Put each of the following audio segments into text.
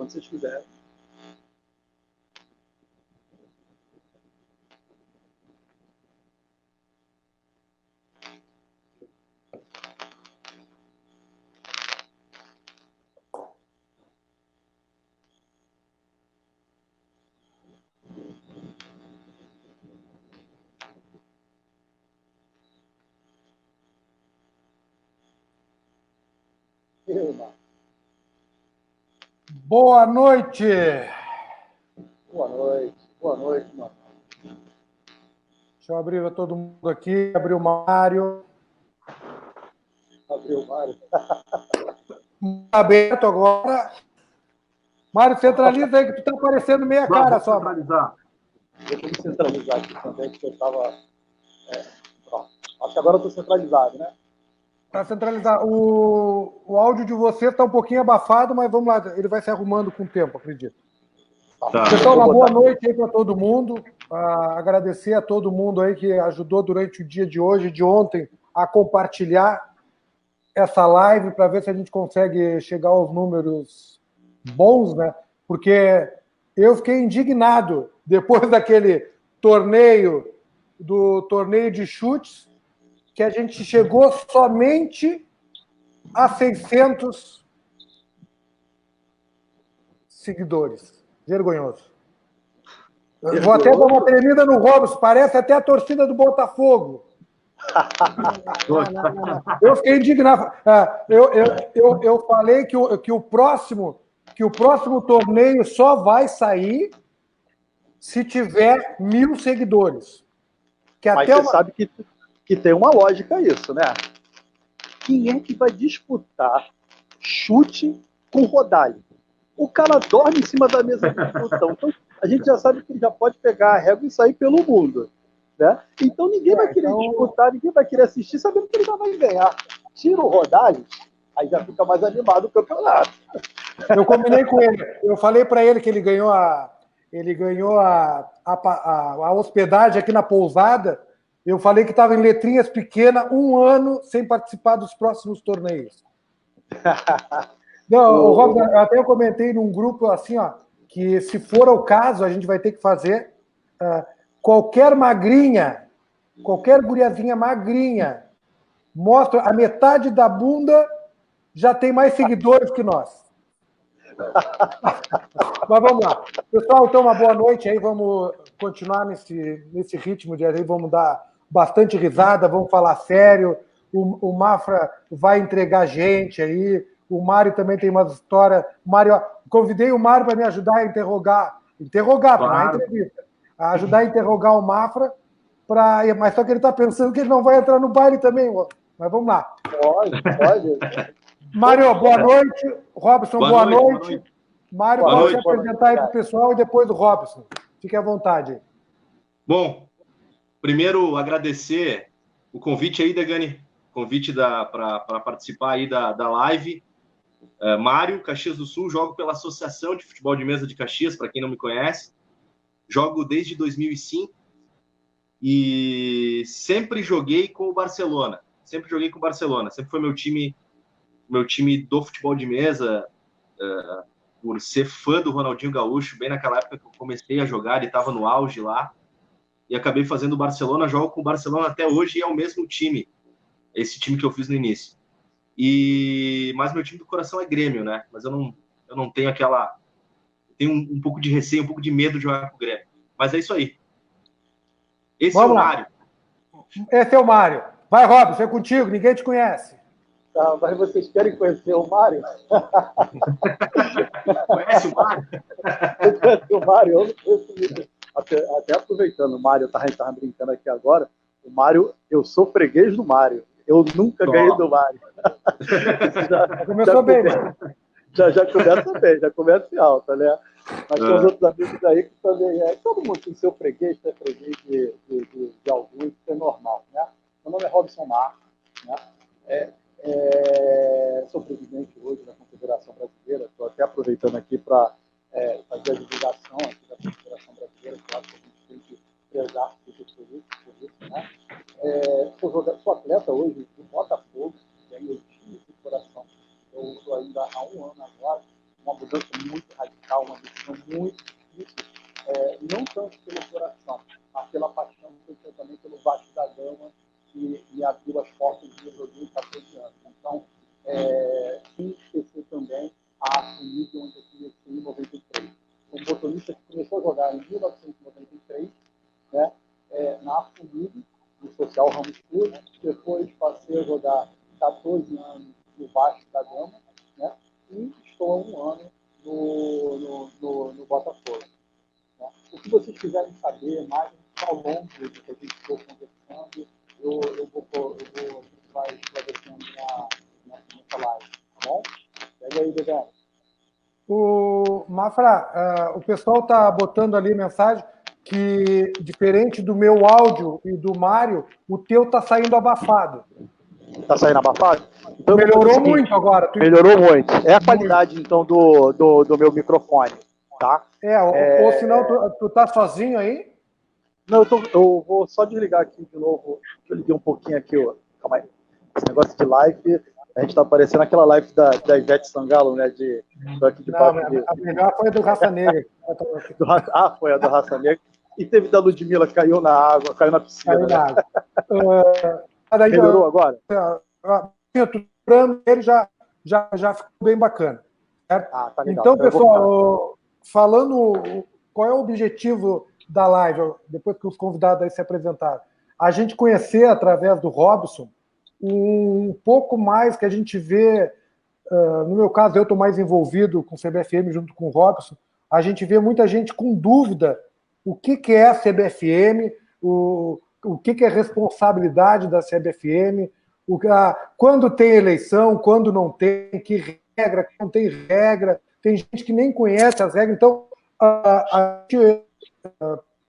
quando vocês quiserem. Boa noite! Boa noite, mano. Deixa eu abrir a todo mundo aqui, abrir o Mário. Abriu o Mário. Aberto agora. Mário, centraliza aí que tu tá aparecendo meia cara só. Centralizar. Deixa eu me centralizar aqui também, que eu estava... Pronto. Acho que agora eu estou centralizado, né? Para centralizar. O áudio de você está um pouquinho abafado, mas vamos lá, ele vai se arrumando com o tempo, acredito. Tá. Pessoal, uma boa noite aí para todo mundo. Agradecer a todo mundo aí que ajudou durante o dia de hoje e de ontem a compartilhar essa live para ver se a gente consegue chegar aos números bons, né? Porque eu fiquei indignado depois daquele torneio, do torneio de chutes, que a gente chegou somente a 600 seguidores. Vergonhoso. Eu vou até dar uma tremida no Robson, parece até a torcida do Botafogo. Não. Eu fiquei indignado. Eu falei que o próximo torneio só vai sair se tiver 1.000 seguidores. Mas você sabe que tem uma lógica isso, né? Quem é que vai disputar chute com rodalho? O cara dorme em cima da mesa do botão. Então, a gente já sabe que ele já pode pegar a régua e sair pelo mundo. Né? Então, ninguém vai querer disputar, ninguém vai querer assistir, sabendo que ele já vai ganhar. Tira o rodalho, aí já fica mais animado o campeonato. Eu combinei com ele. Eu falei para ele que ele ganhou a hospedagem aqui na pousada. Eu falei que estava em letrinhas pequenas, 1 ano sem participar dos próximos torneios. Não, Robson, até eu comentei num grupo assim, ó, que se for o caso, a gente vai ter que fazer qualquer magrinha, qualquer guriazinha magrinha, mostra a metade da bunda, já tem mais seguidores que nós. Mas vamos lá. Pessoal, então uma boa noite aí, vamos continuar nesse ritmo de aí, vamos dar bastante risada, vamos falar sério. O Mafra vai entregar gente aí. O Mário também tem umas histórias. Mário, convidei o Mário para me ajudar a interrogar, claro. Não é entrevista, a ajudar a interrogar o Mafra, mas só que ele está pensando que ele não vai entrar no baile também. Mas vamos lá. Pode. Mário, boa noite. Robson, boa noite. Mário, pode se apresentar aí para o pessoal e depois o Robson. Fique à vontade. Bom, primeiro agradecer o convite aí, Degani, convite para participar aí da live. Mário, Caxias do Sul, jogo pela Associação de Futebol de Mesa de Caxias, para quem não me conhece. Jogo desde 2005 e sempre joguei com o Barcelona. Sempre foi meu time do futebol de mesa, por ser fã do Ronaldinho Gaúcho, bem naquela época que eu comecei a jogar, ele estava no auge lá, e acabei fazendo o Barcelona, jogo com o Barcelona até hoje e é o mesmo time, esse time que eu fiz no início. Mas meu time do coração é Grêmio, né? Mas eu não tenho aquela... Tenho um pouco de receio, um pouco de medo de jogar com o Grêmio. Mas é isso aí. Esse é o Mário. Esse é o Mário. Vai, Robson, é contigo, ninguém te conhece. Tá, mas vocês querem conhecer o Mário? Conhece o Mário? Eu conheço o Mário, eu não conheço muito. Até aproveitando, o Mário estava brincando aqui agora. O Mário, eu sou freguês do Mário. Eu nunca ganhei do Mário. Começou bem, né? Já começa em alta, né? Mas tem os outros amigos aí que também todo mundo tem seu freguês, é freguês de alguns, isso é normal, né? Meu nome é Robson Marcos, né? Sou presidente hoje da Confederação Brasileira, estou até aproveitando aqui para fazer a divulgação aqui da Confederação Brasileira, claro que a gente tem que prezar por isso, né? Sou atleta hoje do Botafogo, que é meu time de coração. Eu estou ainda há 1 ano agora, uma mudança muito radical. uma decisão muito difícil, não tanto pelo coração, mas pela paixão que eu tenho também pelo Vasco da Gama, que me abriu as portas do meu joguinho de 14 anos. Então, sem esquecer também a Afunic, onde eu comecei em 93. Um motorista que começou a jogar em 1993, né, na Afunic, no Social Ramos Clube, depois passei a jogar 14 anos no Vasco da Gama, né, e estou há um ano no Botafogo. Né. O que vocês quiserem saber mais, ao longo do que a gente for conversando, eu vou vai esclarecendo nessa live, tá bom? Pega aí, Dedé. O Mafra, o pessoal está botando ali mensagem que, diferente do meu áudio e do Mário, o teu está saindo abafado. Está saindo abafado? Então, melhorou muito agora. Melhorou muito. É a qualidade, então, do meu microfone, tá? Ou senão tu tá sozinho aí? Não, eu vou só desligar aqui de novo. Eu liguei um pouquinho aqui, calma aí. Esse negócio de live, a gente tá aparecendo aquela live da Ivete Sangalo, né? A melhor foi a do Raça Negra. Foi a do Raça Negra. E teve da Ludmilla, caiu na água, caiu na piscina. Caiu na água. Melhorou agora? Ele já ficou bem bacana. Certo? Tá legal. Então, pessoal, falando qual é o objetivo da live, depois que os convidados aí se apresentaram, a gente conhecer, através do Robson, um pouco mais que a gente vê, no meu caso, eu estou mais envolvido com o CBFM junto com o Robson, a gente vê muita gente com dúvida o que é a CBFM, o que é responsabilidade da CBFM, quando tem eleição, quando não tem, que regra, não tem regra, tem gente que nem conhece as regras, então a gente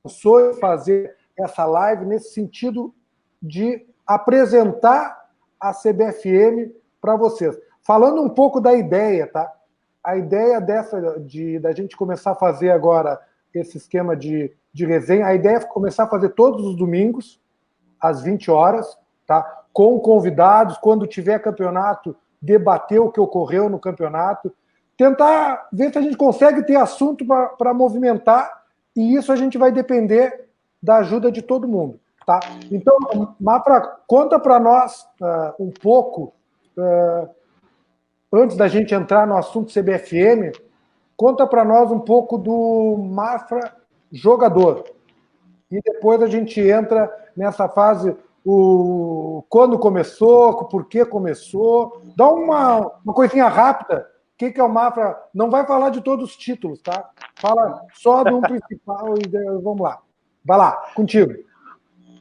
pensou em fazer essa live nesse sentido de apresentar a CBFM para vocês. Falando um pouco da ideia, tá? A ideia da gente começar a fazer agora esse esquema de resenha, a ideia é começar a fazer todos os domingos, às 20 horas, tá? Com convidados, quando tiver campeonato, debater o que ocorreu no campeonato, tentar ver se a gente consegue ter assunto para movimentar, e isso a gente vai depender da ajuda de todo mundo. Tá? Então, Mafra, conta para nós um pouco, antes da gente entrar no assunto CBFM, conta para nós um pouco do Mafra jogador. E depois a gente entra nessa fase, quando começou, por que começou. Dá uma coisinha rápida. O que é o Mafra? Não vai falar de todos os títulos, tá? Fala só de um principal e vamos lá. Vai lá, contigo.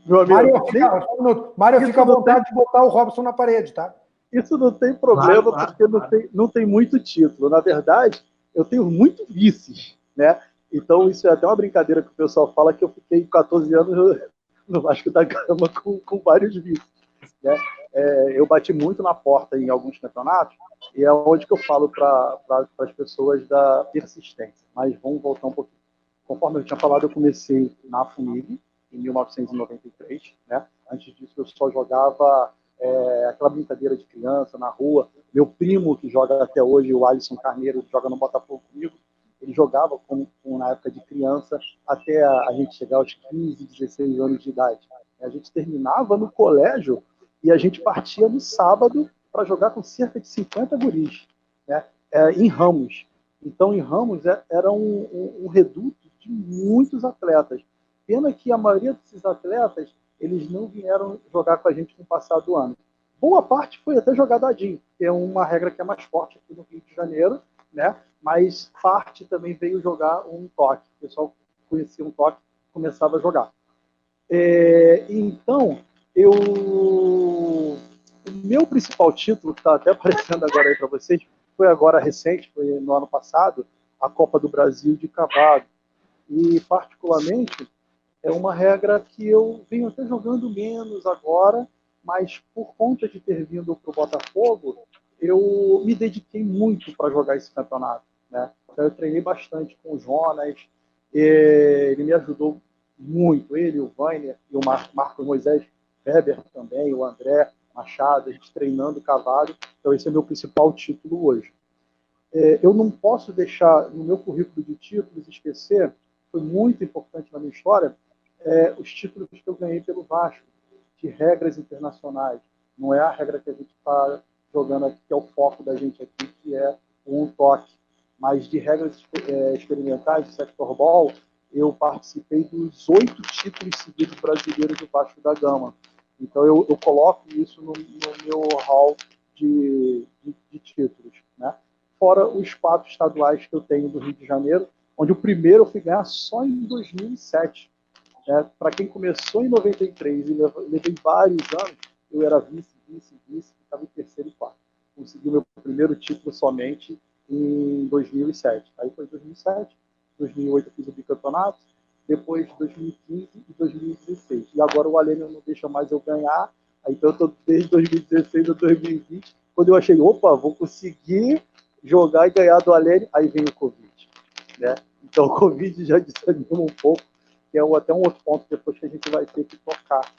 Meu amigo, Mário, fica à vontade de botar o Robson na parede, tá? Isso não tem problema, porque não tem muito título. Na verdade, eu tenho muito vices, né? Então, isso é até uma brincadeira que o pessoal fala, que eu fiquei 14 anos no Vasco da Gama com vários vices, né? Eu bati muito na porta em alguns campeonatos, e é onde que eu falo para as pessoas da persistência. Mas vamos voltar um pouquinho. Conforme eu tinha falado, eu comecei na FUNIG, em 1993, né? Antes disso, eu só jogava aquela brincadeira de criança na rua. Meu primo, que joga até hoje, o Alisson Carneiro, que joga no Botafogo comigo, ele jogava na época de criança até a gente chegar aos 15, 16 anos de idade. A gente terminava no colégio e a gente partia no sábado para jogar com cerca de 50 guris, né? Em Ramos. Então, em Ramos era um reduto de muitos atletas. Pena que a maioria desses atletas, eles não vieram jogar com a gente no passado do ano. Boa parte foi até jogadadinho, que é uma regra que é mais forte aqui no Rio de Janeiro, né? Mas parte também veio jogar um toque. O pessoal conhecia um toque, começava a jogar. Então, o meu principal título, que está até aparecendo agora aí para vocês, foi agora recente, foi no ano passado, a Copa do Brasil de Cavalo. E, particularmente, é uma regra que eu venho até jogando menos agora, mas por conta de ter vindo para o Botafogo, eu me dediquei muito para jogar esse campeonato, né? Então, eu treinei bastante com o Jonas, ele me ajudou muito, ele, o Vainer e o Marcos Moisés Weber também, o André Machado, a gente treinando cavalo. Então esse é o meu principal título hoje. Eu não posso deixar no meu currículo de títulos esquecer, foi muito importante na minha história, os títulos que eu ganhei pelo Vasco, de regras internacionais. Não é a regra que a gente está jogando aqui, que é o foco da gente aqui, que é o um toque. Mas de regras experimentais, de sector ball, eu participei dos 8 títulos seguidos brasileiros do Vasco da Gama. Então eu coloco isso no meu hall de títulos, né? Fora os 4 estaduais que eu tenho do Rio de Janeiro, onde o primeiro eu fui ganhar só em 2007. Para quem começou em 93 e levei vários anos, eu era vice, ficava em terceiro e quarto. Consegui meu primeiro título somente em 2007. Aí foi 2007, 2008 eu fiz o bicampeonato, depois 2015 e 2016. E agora o Alênio não deixa mais eu ganhar, aí então eu estou desde 2016 a 2020, quando eu achei, opa, vou conseguir jogar e ganhar do Alênio, aí vem o Covid. Né? Então o Covid já desanima um pouco, que é até um outro ponto depois que a gente vai ter que tocar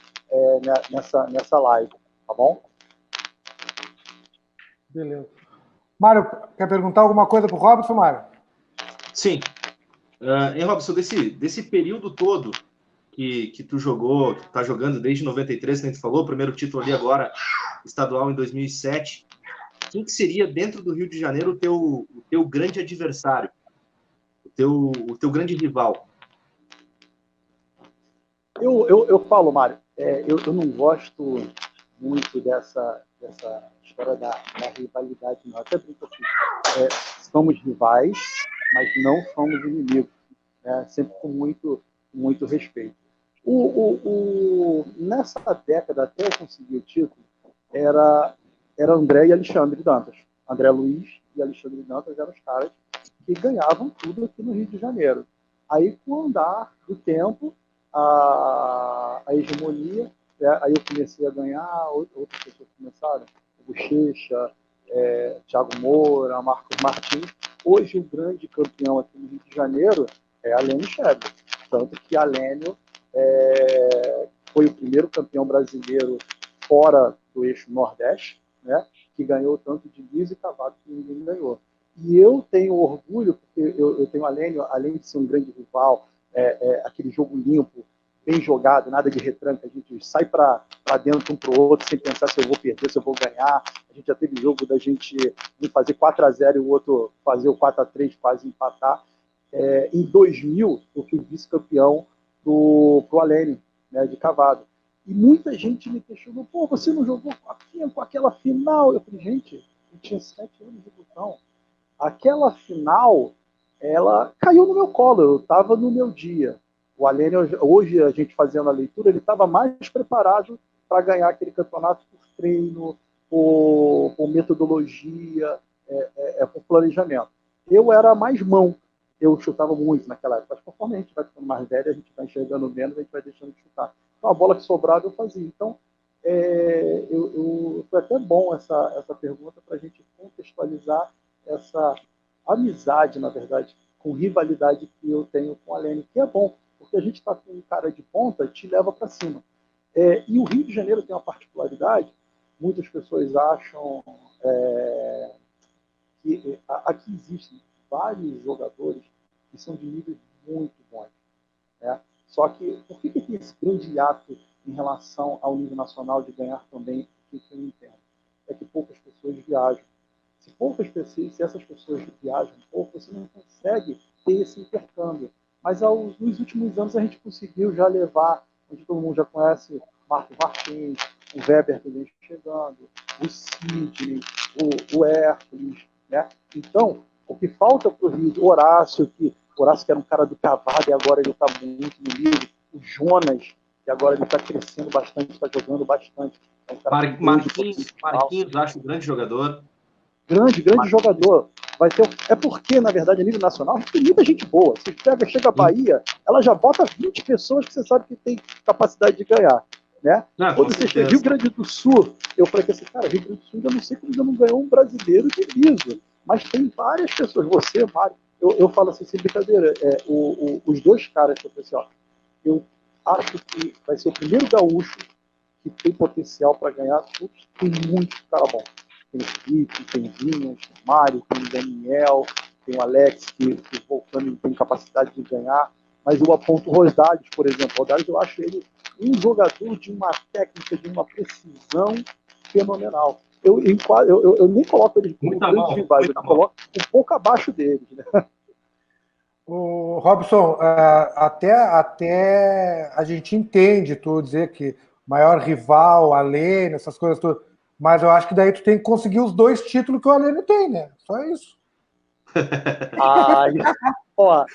nessa live, tá bom? Beleza. Mário, quer perguntar alguma coisa para o Robson, Mário? Sim. Robson, desse período todo que tu jogou, que tu tá jogando desde 93, que a gente falou, o primeiro título ali agora, estadual em 2007, quem que seria, dentro do Rio de Janeiro, o teu grande adversário? O teu grande rival? Eu falo, Mário, eu não gosto muito dessa história da rivalidade, não. Até brinco assim, somos rivais, mas não somos inimigos, né? Sempre com muito respeito. Nessa década, até eu conseguir o título, era André e Alexandre Dantas. André Luiz e Alexandre Dantas eram os caras que ganhavam tudo aqui no Rio de Janeiro. Aí, com o andar do tempo, a hegemonia, aí eu comecei a ganhar, outras pessoas começaram, Bochecha, Thiago Moura, Marcos Martins. Hoje o grande campeão aqui no Rio de Janeiro é Alênio Scheber. Tanto que Alênio foi o primeiro campeão brasileiro fora do eixo Nordeste, né, que ganhou tanto de Liso e Cavaco que ninguém ganhou. E eu tenho orgulho, porque eu tenho Alênio, além de ser um grande rival, aquele jogo limpo, bem jogado, nada de retranca, a gente sai para dentro um para o outro, sem pensar se eu vou perder, se eu vou ganhar. A gente já teve jogo da gente fazer 4-0 e o outro fazer o 4-3, quase empatar. Em 2000, eu fui vice-campeão pro Alênio, né, de cavado. E muita gente me questionou, pô, você não jogou com aquela final? Eu falei, gente, eu tinha 7 anos de botão. Aquela final, ela caiu no meu colo, eu estava no meu dia. O Alênio, hoje, a gente fazendo a leitura, ele estava mais preparado para ganhar aquele campeonato por treino, por metodologia, por planejamento. Eu era mais mão, eu chutava muito naquela época, mas conforme a gente vai ficando mais velho, a gente vai enxergando menos, a gente vai deixando de chutar. Então, a bola que sobrava eu fazia. Então, foi até bom essa pergunta para a gente contextualizar essa amizade, na verdade, com rivalidade que eu tenho com a Alênio, que é bom, porque a gente está com um cara de ponta e te leva para cima. E o Rio de Janeiro tem uma particularidade, muitas pessoas acham que aqui existem vários jogadores que são de níveis muito bons, né? Só que por que tem esse grande hiato em relação ao nível nacional de ganhar também o que eu entendo? É que poucas pessoas viajam. Se essas pessoas viajam um pouco, você não consegue ter esse intercâmbio. Mas nos últimos anos a gente conseguiu já levar, onde todo mundo já conhece, Marco Martins, o Weber que vem chegando, o Sidney, o Hércules, né? Então, o que falta para o Rio, o Horácio que era um cara do cavalo e agora ele está muito no nível, o Jonas, que agora ele está crescendo bastante, está jogando bastante. É um Marquinhos, acho um grande jogador. Grande jogador. Vai ter, porque, na verdade, a nível nacional, tem muita gente boa. Você chega a Bahia, ela já bota 20 pessoas que você sabe que tem capacidade de ganhar. Né? Quando você chega Rio Grande do Sul, eu falei que assim, cara, Rio Grande do Sul, eu não sei como ainda não ganhou um brasileiro de liso. Mas tem várias pessoas, você, Mário, eu falo assim, sem brincadeira, os dois caras que eu falei assim, ó, eu acho que vai ser o primeiro gaúcho que tem potencial para ganhar tudo, tem muito cara bom. Tem o Felipe, tem o Vinhas, tem o Mário, tem o Daniel, tem o Alex, que voltando tem capacidade de ganhar. Mas eu aponto o Rosales, por exemplo. O Rosales, eu acho ele um jogador de uma técnica, de uma precisão fenomenal. Eu nem coloco eles como grandes rivais, eu coloco um pouco abaixo deles. Né? O Robson, até a gente entende tu dizer que maior rival, Alene, essas coisas todas, mas eu acho que daí tu tem que conseguir os 2 títulos que o Alene tem, né? Só isso. Ó,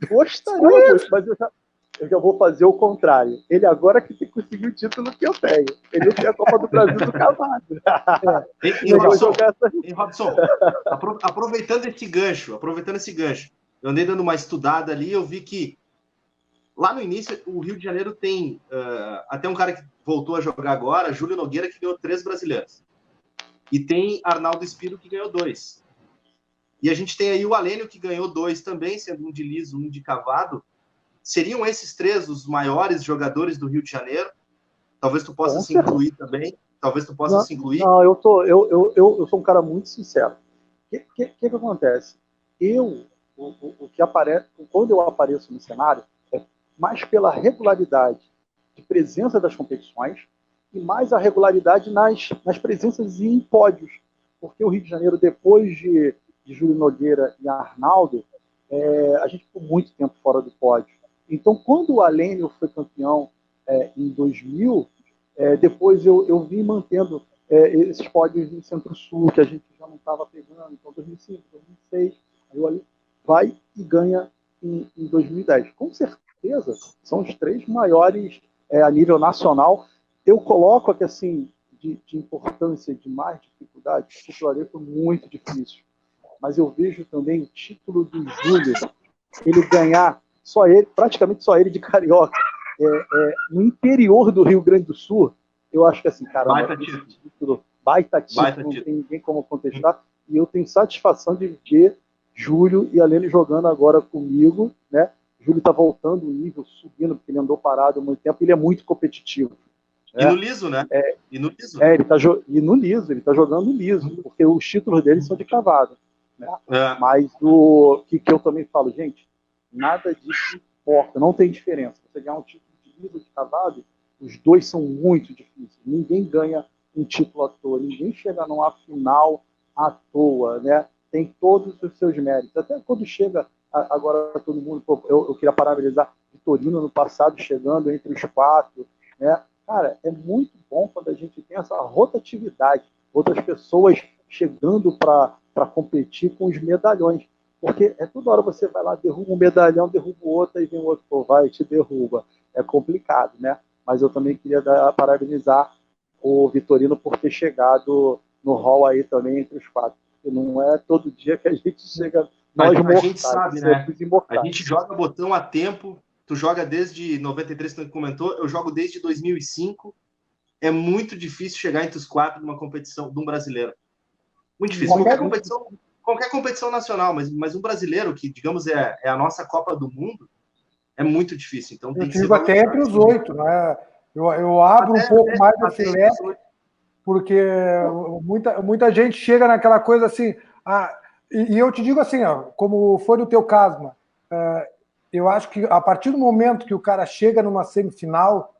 gostaria muito, mas eu já vou fazer o contrário. Ele agora que tem que conseguir o título que eu tenho. Ele tem a Copa do Brasil do Cavalo. Robson, aproveitando esse gancho, eu andei dando uma estudada ali, eu vi que lá no início o Rio de Janeiro tem até um cara que voltou a jogar agora, Júlio Nogueira, que ganhou 3 brasileiros. E tem Arnaldo Espiro, que ganhou 2. E a gente tem aí o Alênio, que ganhou 2 também, sendo um de liso, um de cavado. Seriam esses 3 os maiores jogadores do Rio de Janeiro? Talvez tu possa se incluir também. Não, eu sou um cara muito sincero. O que acontece? O que aparece, quando eu apareço no cenário, é mais pela regularidade de presença das competições e mais a regularidade nas presenças em pódios. Porque o Rio de Janeiro, depois de Júlio Nogueira e Arnaldo, a gente ficou muito tempo fora do pódio. Então, quando o Alênio foi campeão em 2000, depois eu vim mantendo esses pódios em Centro-Sul, que a gente já não estava pegando, então 2005, 2006, aí o Alênio vai e ganha em 2010. Com certeza, são os 3 maiores a nível nacional. Eu coloco aqui, assim, de importância, de mais dificuldade, o título foi muito difícil. Mas eu vejo também o título do Júlio, ele ganhar, praticamente só ele de carioca, no interior do Rio Grande do Sul, eu acho que assim, cara, baita título, não tem ninguém como contestar, e eu tenho satisfação de ver Júlio e Alene jogando agora comigo, né? Júlio tá voltando o nível, subindo, porque ele andou parado há muito tempo, ele é muito competitivo. E no liso, né? E no liso. E no liso, ele tá jogando liso, porque os títulos dele são de cavado. Né? Mas o que eu também falo, gente, nada disso importa, não tem diferença. Você ganhar um título de liso ou de cavado, os 2 são muito difíceis. Ninguém ganha um título à toa, ninguém chega numa final à toa, né? Tem todos os seus méritos. Até quando chega agora todo mundo, eu queria parabenizar Vitorino no passado, chegando entre os 4, né? Cara, é muito bom quando a gente tem essa rotatividade, outras pessoas chegando para competir com os medalhões. Porque toda hora você vai lá, derruba um medalhão, derruba o outro, aí vem o outro, vai e te derruba. É complicado, né? Mas eu também queria parabenizar o Vitorino por ter chegado no hall aí também entre os 4. Porque não é todo dia que a gente chega, nós mortais. A gente sabe, né? A gente joga botão a tempo, tu joga desde 93, que tu comentou, eu jogo desde 2005. É muito difícil chegar entre os 4 numa competição de um brasileiro. Muito difícil. Qualquer competição nacional, mas um brasileiro, que, digamos, é a nossa Copa do Mundo, é muito difícil. Então, tem que ser até entre os 8, né? Eu abro um pouco mais esse leque, porque muita gente chega naquela coisa assim. E eu te digo assim, ó, como foi no teu caso, mano, eu acho que a partir do momento que o cara chega numa semifinal,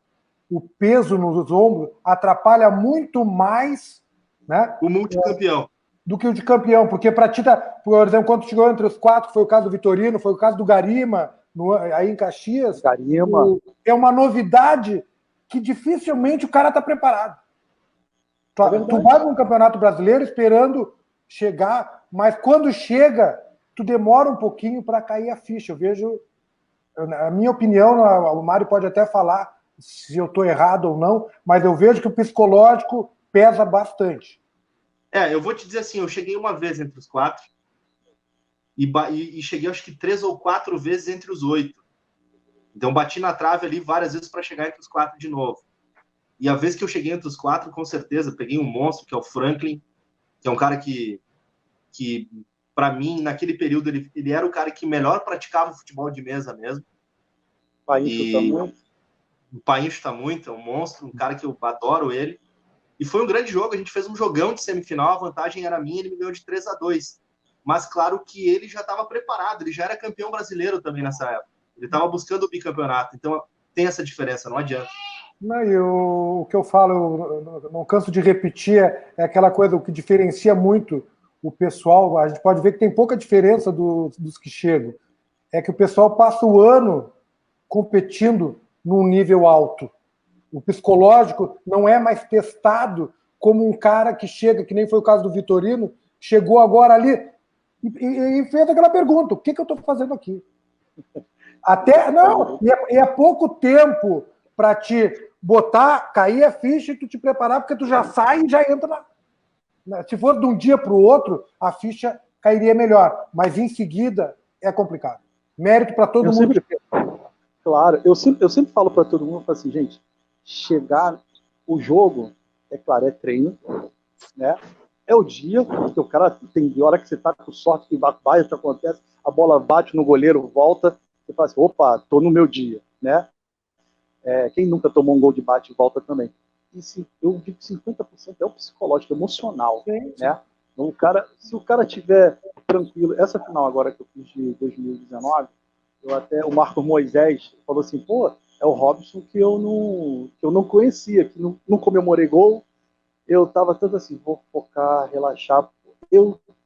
o peso nos ombros atrapalha muito mais, né, o multicampeão do que o de campeão, porque para ti, por exemplo, quando chegou entre os 4, foi o caso do Vitorino, foi o caso do Garima, aí em Caxias, Garima. É uma novidade que dificilmente o cara está preparado. Tu vai para um campeonato brasileiro esperando chegar, mas quando chega, tu demora um pouquinho para cair a ficha. Eu vejo, a minha opinião, o Mário pode até falar se eu estou errado ou não, mas eu vejo que o psicológico pesa bastante. Eu vou te dizer assim, eu cheguei uma vez entre os 4 e cheguei acho que 3 ou 4 vezes entre os 8. Então bati na trave ali várias vezes para chegar entre os 4 de novo. E a vez que eu cheguei entre os 4, com certeza, peguei um monstro, que é o Franklin, que é um cara que para mim, naquele período, ele era o cara que melhor praticava o futebol de mesa mesmo. O Painho chuta muito. O Painho chuta muito, é um monstro, um cara que eu adoro ele. E foi um grande jogo, a gente fez um jogão de semifinal, a vantagem era minha, ele me ganhou de 3-2. Mas claro que ele já estava preparado, ele já era campeão brasileiro também nessa época. Ele estava buscando o bicampeonato, então tem essa diferença, não adianta. Não, e o que eu falo, eu não canso de repetir, é aquela coisa, o que diferencia muito o pessoal, a gente pode ver que tem pouca diferença dos que chegam, é que o pessoal passa o ano competindo num nível alto. O psicológico não é mais testado como um cara que chega, que nem foi o caso do Vitorino, chegou agora ali e fez aquela pergunta, o que eu estou fazendo aqui? Até, não, e é pouco tempo para te botar, cair a ficha e tu te preparar, porque tu já sai e já entra se for de um dia para o outro, a ficha cairia melhor, mas em seguida é complicado. Mérito para todo mundo. Claro, eu sempre falo para todo mundo, assim, gente, chegar o jogo, é claro, é treino, né? É o dia, porque o cara tem hora que você tá com sorte, que vai, o que acontece, a bola bate no goleiro, volta, você fala assim, opa, tô no meu dia, né? Quem nunca tomou um gol de bate e volta também? E eu digo que 50% é o psicológico, emocional, sim. Né? Então, se o cara tiver tranquilo, essa final agora que eu fiz de 2019, o Marcos Moisés falou assim, pô, é o Robson que eu não conhecia, que não comemorei gol, eu tava tanto assim, vou focar, relaxar.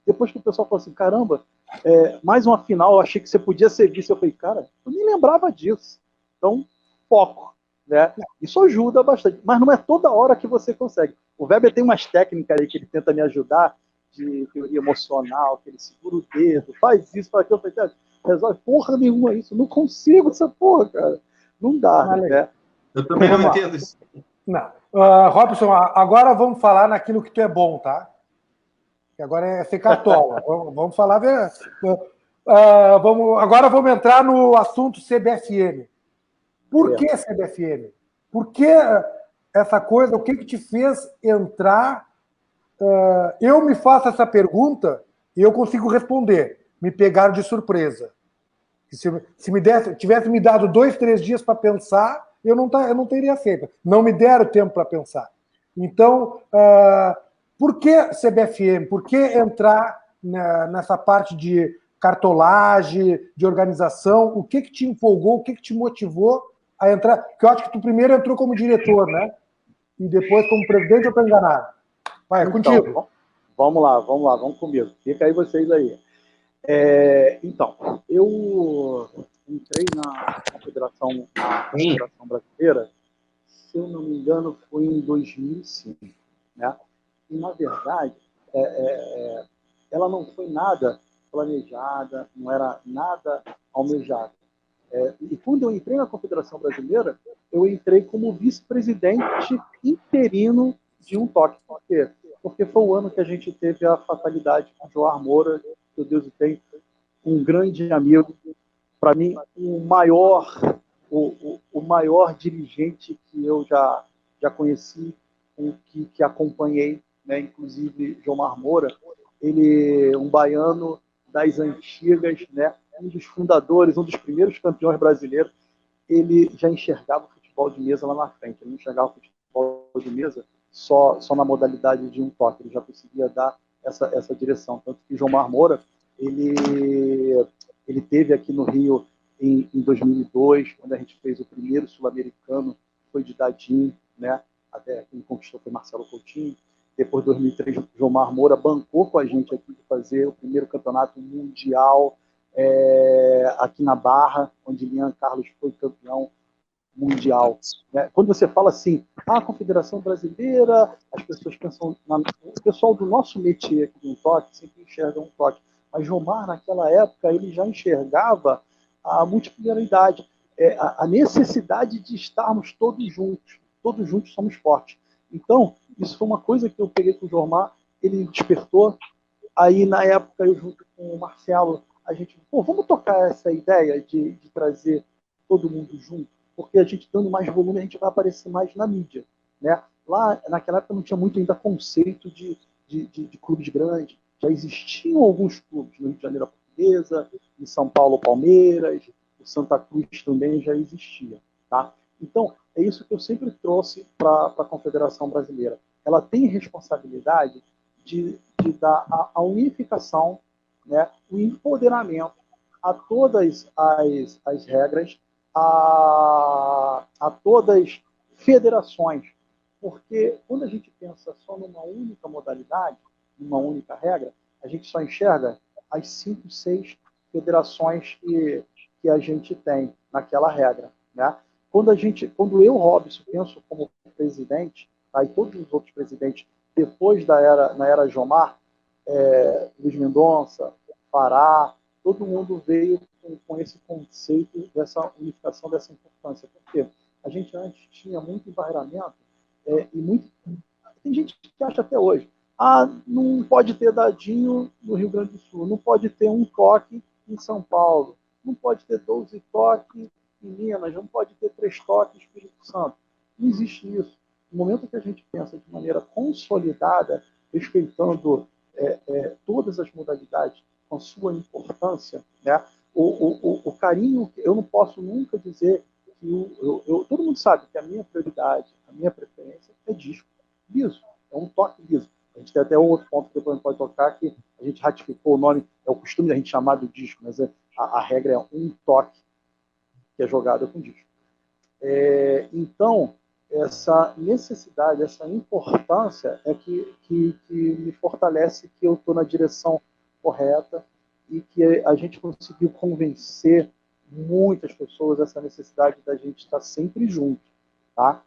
Depois que o pessoal falou assim, caramba, mais uma final, eu achei que você podia ser vice, eu falei, cara, eu nem lembrava disso. Então, foco. Né? Isso ajuda bastante, mas não é toda hora que você consegue. O Weber tem umas técnicas aí que ele tenta me ajudar, de teoria emocional, que ele segura o dedo, faz isso, faz aquilo, resolve porra nenhuma isso, não consigo essa porra, cara. Não dá, né? Eu também não entendo isso. Não. Robson, agora vamos falar naquilo que tu é bom, tá? Que agora é ser cartola. Vamos falar. Agora vamos entrar no assunto CBFM. Por que CBFM? Por que essa coisa? O que te fez entrar? Eu me faço essa pergunta e eu consigo responder. Me pegaram de surpresa. Se tivesse me dado 2, 3 dias para pensar, eu não teria feito. Não me deram tempo para pensar. Então, por que CBFM? Por que entrar nessa parte de cartolagem, de organização? O que te empolgou? O que te motivou a entrar? Porque eu acho que tu primeiro entrou como diretor, né? E depois como presidente, eu estou enganado. Vai, então, contigo. Vamos lá, vamos comigo. Fica aí vocês aí. Então, eu entrei na Confederação Brasileira, se eu não me engano, foi em 2005. Né? E, na verdade, ela não foi nada planejada, não era nada almejada. E quando eu entrei na Confederação Brasileira, eu entrei como vice-presidente interino de um toque. Por quê? Porque foi o ano que a gente teve a fatalidade com o João Moura, que Deus o tem, um grande amigo, para mim, o maior dirigente que eu já conheci, que acompanhei, né? Inclusive João Moura, ele um baiano das antigas, né? Um dos fundadores, um dos primeiros campeões brasileiros, ele já enxergava o futebol de mesa lá na frente, ele não enxergava o futebol de mesa só na modalidade de um toque, ele já conseguia dar essa direção, tanto que João Moura, ele teve aqui no Rio em 2002, quando a gente fez o primeiro sul-americano, foi de Dadinho, né? Até quem conquistou foi Marcelo Coutinho. Depois, em 2003, João Moura bancou com a gente aqui de fazer o primeiro campeonato mundial aqui na Barra, onde Lian Carlos foi campeão mundial. Né? Quando você fala assim, a Confederação Brasileira, as pessoas pensam... O pessoal do nosso métier aqui no toque sempre enxerga um toque. Mas Jomar, naquela época, ele já enxergava a multiplicaridade, a necessidade de estarmos todos juntos somos fortes. Então, isso foi uma coisa que eu peguei com o Jomar, ele despertou, aí na época eu junto com o Marcelo, a gente, vamos tocar essa ideia de trazer todo mundo junto, porque a gente dando mais volume, a gente vai aparecer mais na mídia. Né? Lá, naquela época, não tinha muito ainda conceito de clubes grandes, já existiam alguns clubes no Rio de Janeiro, a Portuguesa, em São Paulo, Palmeiras, o Santa Cruz também já existia. Tá? Então, é isso que eu sempre trouxe para a Confederação Brasileira. ela tem responsabilidade de dar a unificação, né, o empoderamento a todas as regras, a todas as federações. Porque quando a gente pensa só numa única modalidade, numa única regra, a gente só enxerga as 5, 6 federações que a gente tem naquela regra, né? Quando eu, Robson, penso como presidente, tá, e todos os outros presidentes, depois na era Jomar, Luiz Mendonça, Pará, todo mundo veio com esse conceito dessa unificação, dessa importância. Porque a gente antes tinha muito embarreiramento, tem gente que acha até hoje, não pode ter dadinho no Rio Grande do Sul, não pode ter um toque em São Paulo, não pode ter 12 toques em Minas, não pode ter 3 toques em Espírito Santo. Não existe isso. No momento que a gente pensa de maneira consolidada, respeitando todas as modalidades com sua importância, né? O carinho, eu não posso nunca dizer que todo mundo sabe que a minha prioridade, a minha preferência é disco liso, é um toque liso. A gente tem até outro ponto que depois a gente pode tocar, que a gente ratificou o nome, é o costume da gente chamar do disco, mas a regra é um toque que é jogado com disco. Então, essa necessidade, essa importância é que me fortalece que eu estou na direção correta e que a gente conseguiu convencer muitas pessoas essa necessidade da gente estar sempre junto, tá?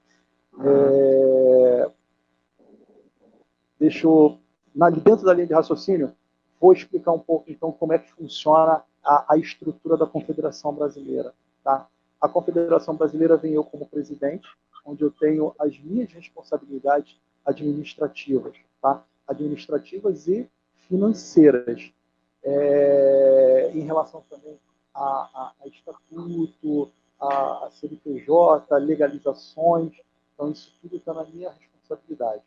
Dentro da linha de raciocínio, vou explicar um pouco, então, como é que funciona a estrutura da Confederação Brasileira, tá? A Confederação Brasileira vem eu como presidente, onde eu tenho as minhas responsabilidades administrativas, tá? Administrativas e financeiras, em relação também a estatuto, a CNPJ, legalizações, então isso tudo está na minha responsabilidade.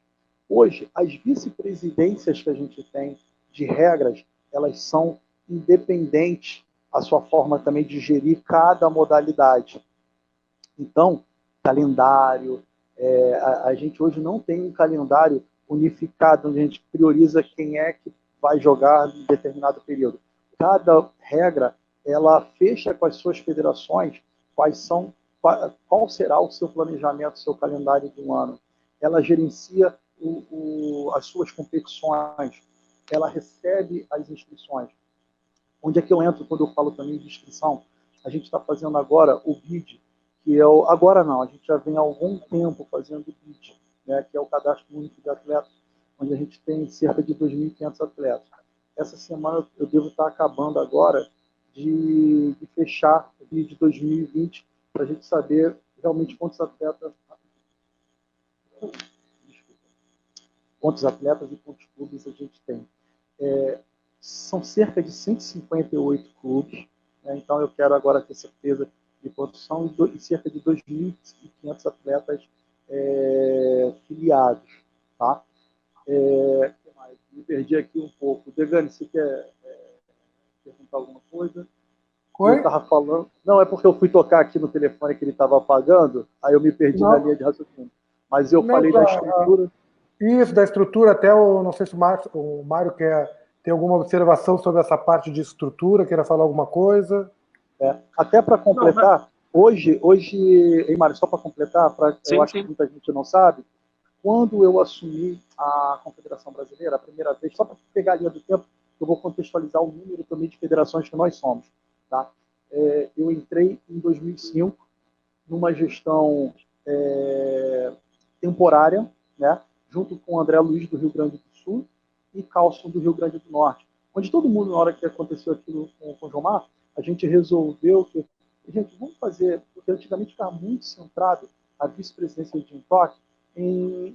Hoje, as vice-presidências que a gente tem de regras, elas são independentes a sua forma também de gerir cada modalidade. Então, calendário, a gente hoje não tem um calendário unificado, onde a gente prioriza quem é que vai jogar em determinado período. Cada regra, ela fecha com as suas federações qual será o seu planejamento, o seu calendário de um ano. Ela gerencia as suas competições, ela recebe as inscrições. Onde é que eu entro quando eu falo também de inscrição? A gente está fazendo agora o BID, que é agora não, a gente já vem há algum tempo fazendo o BID, né, que é o Cadastro Único de Atletas, onde a gente tem cerca de 2.500 atletas. Essa semana eu devo estar acabando agora de fechar o BID 2020, para a gente saber realmente quantos atletas e quantos clubes a gente tem. São cerca de 158 clubes, né? Então eu quero agora ter certeza de quantos são, e cerca de 2.500 atletas filiados. Tá? Me perdi aqui um pouco. Degani, você quer perguntar alguma coisa? Oi? Eu estava falando. Não, é porque eu fui tocar aqui no telefone que ele estava apagando, aí eu me perdi na linha de raciocínio. Mas eu falei da estrutura. Isso, da estrutura, até não sei se o Mário quer ter alguma observação sobre essa parte de estrutura, queira falar alguma coisa. Até para completar, hoje, hein, Mário, só para completar, eu acho que muita gente não sabe, quando eu assumi a Confederação Brasileira, a primeira vez, só para pegar a linha do tempo, eu vou contextualizar o número também de federações que nós somos. Tá? Eu entrei em 2005, numa gestão temporária, né, junto com o André Luiz do Rio Grande do Sul e Carlson do Rio Grande do Norte, onde todo mundo, na hora que aconteceu aquilo com o Jomar, a gente resolveu que, gente, vamos fazer, porque antigamente ficava muito centrado a vice-presidência de Intoque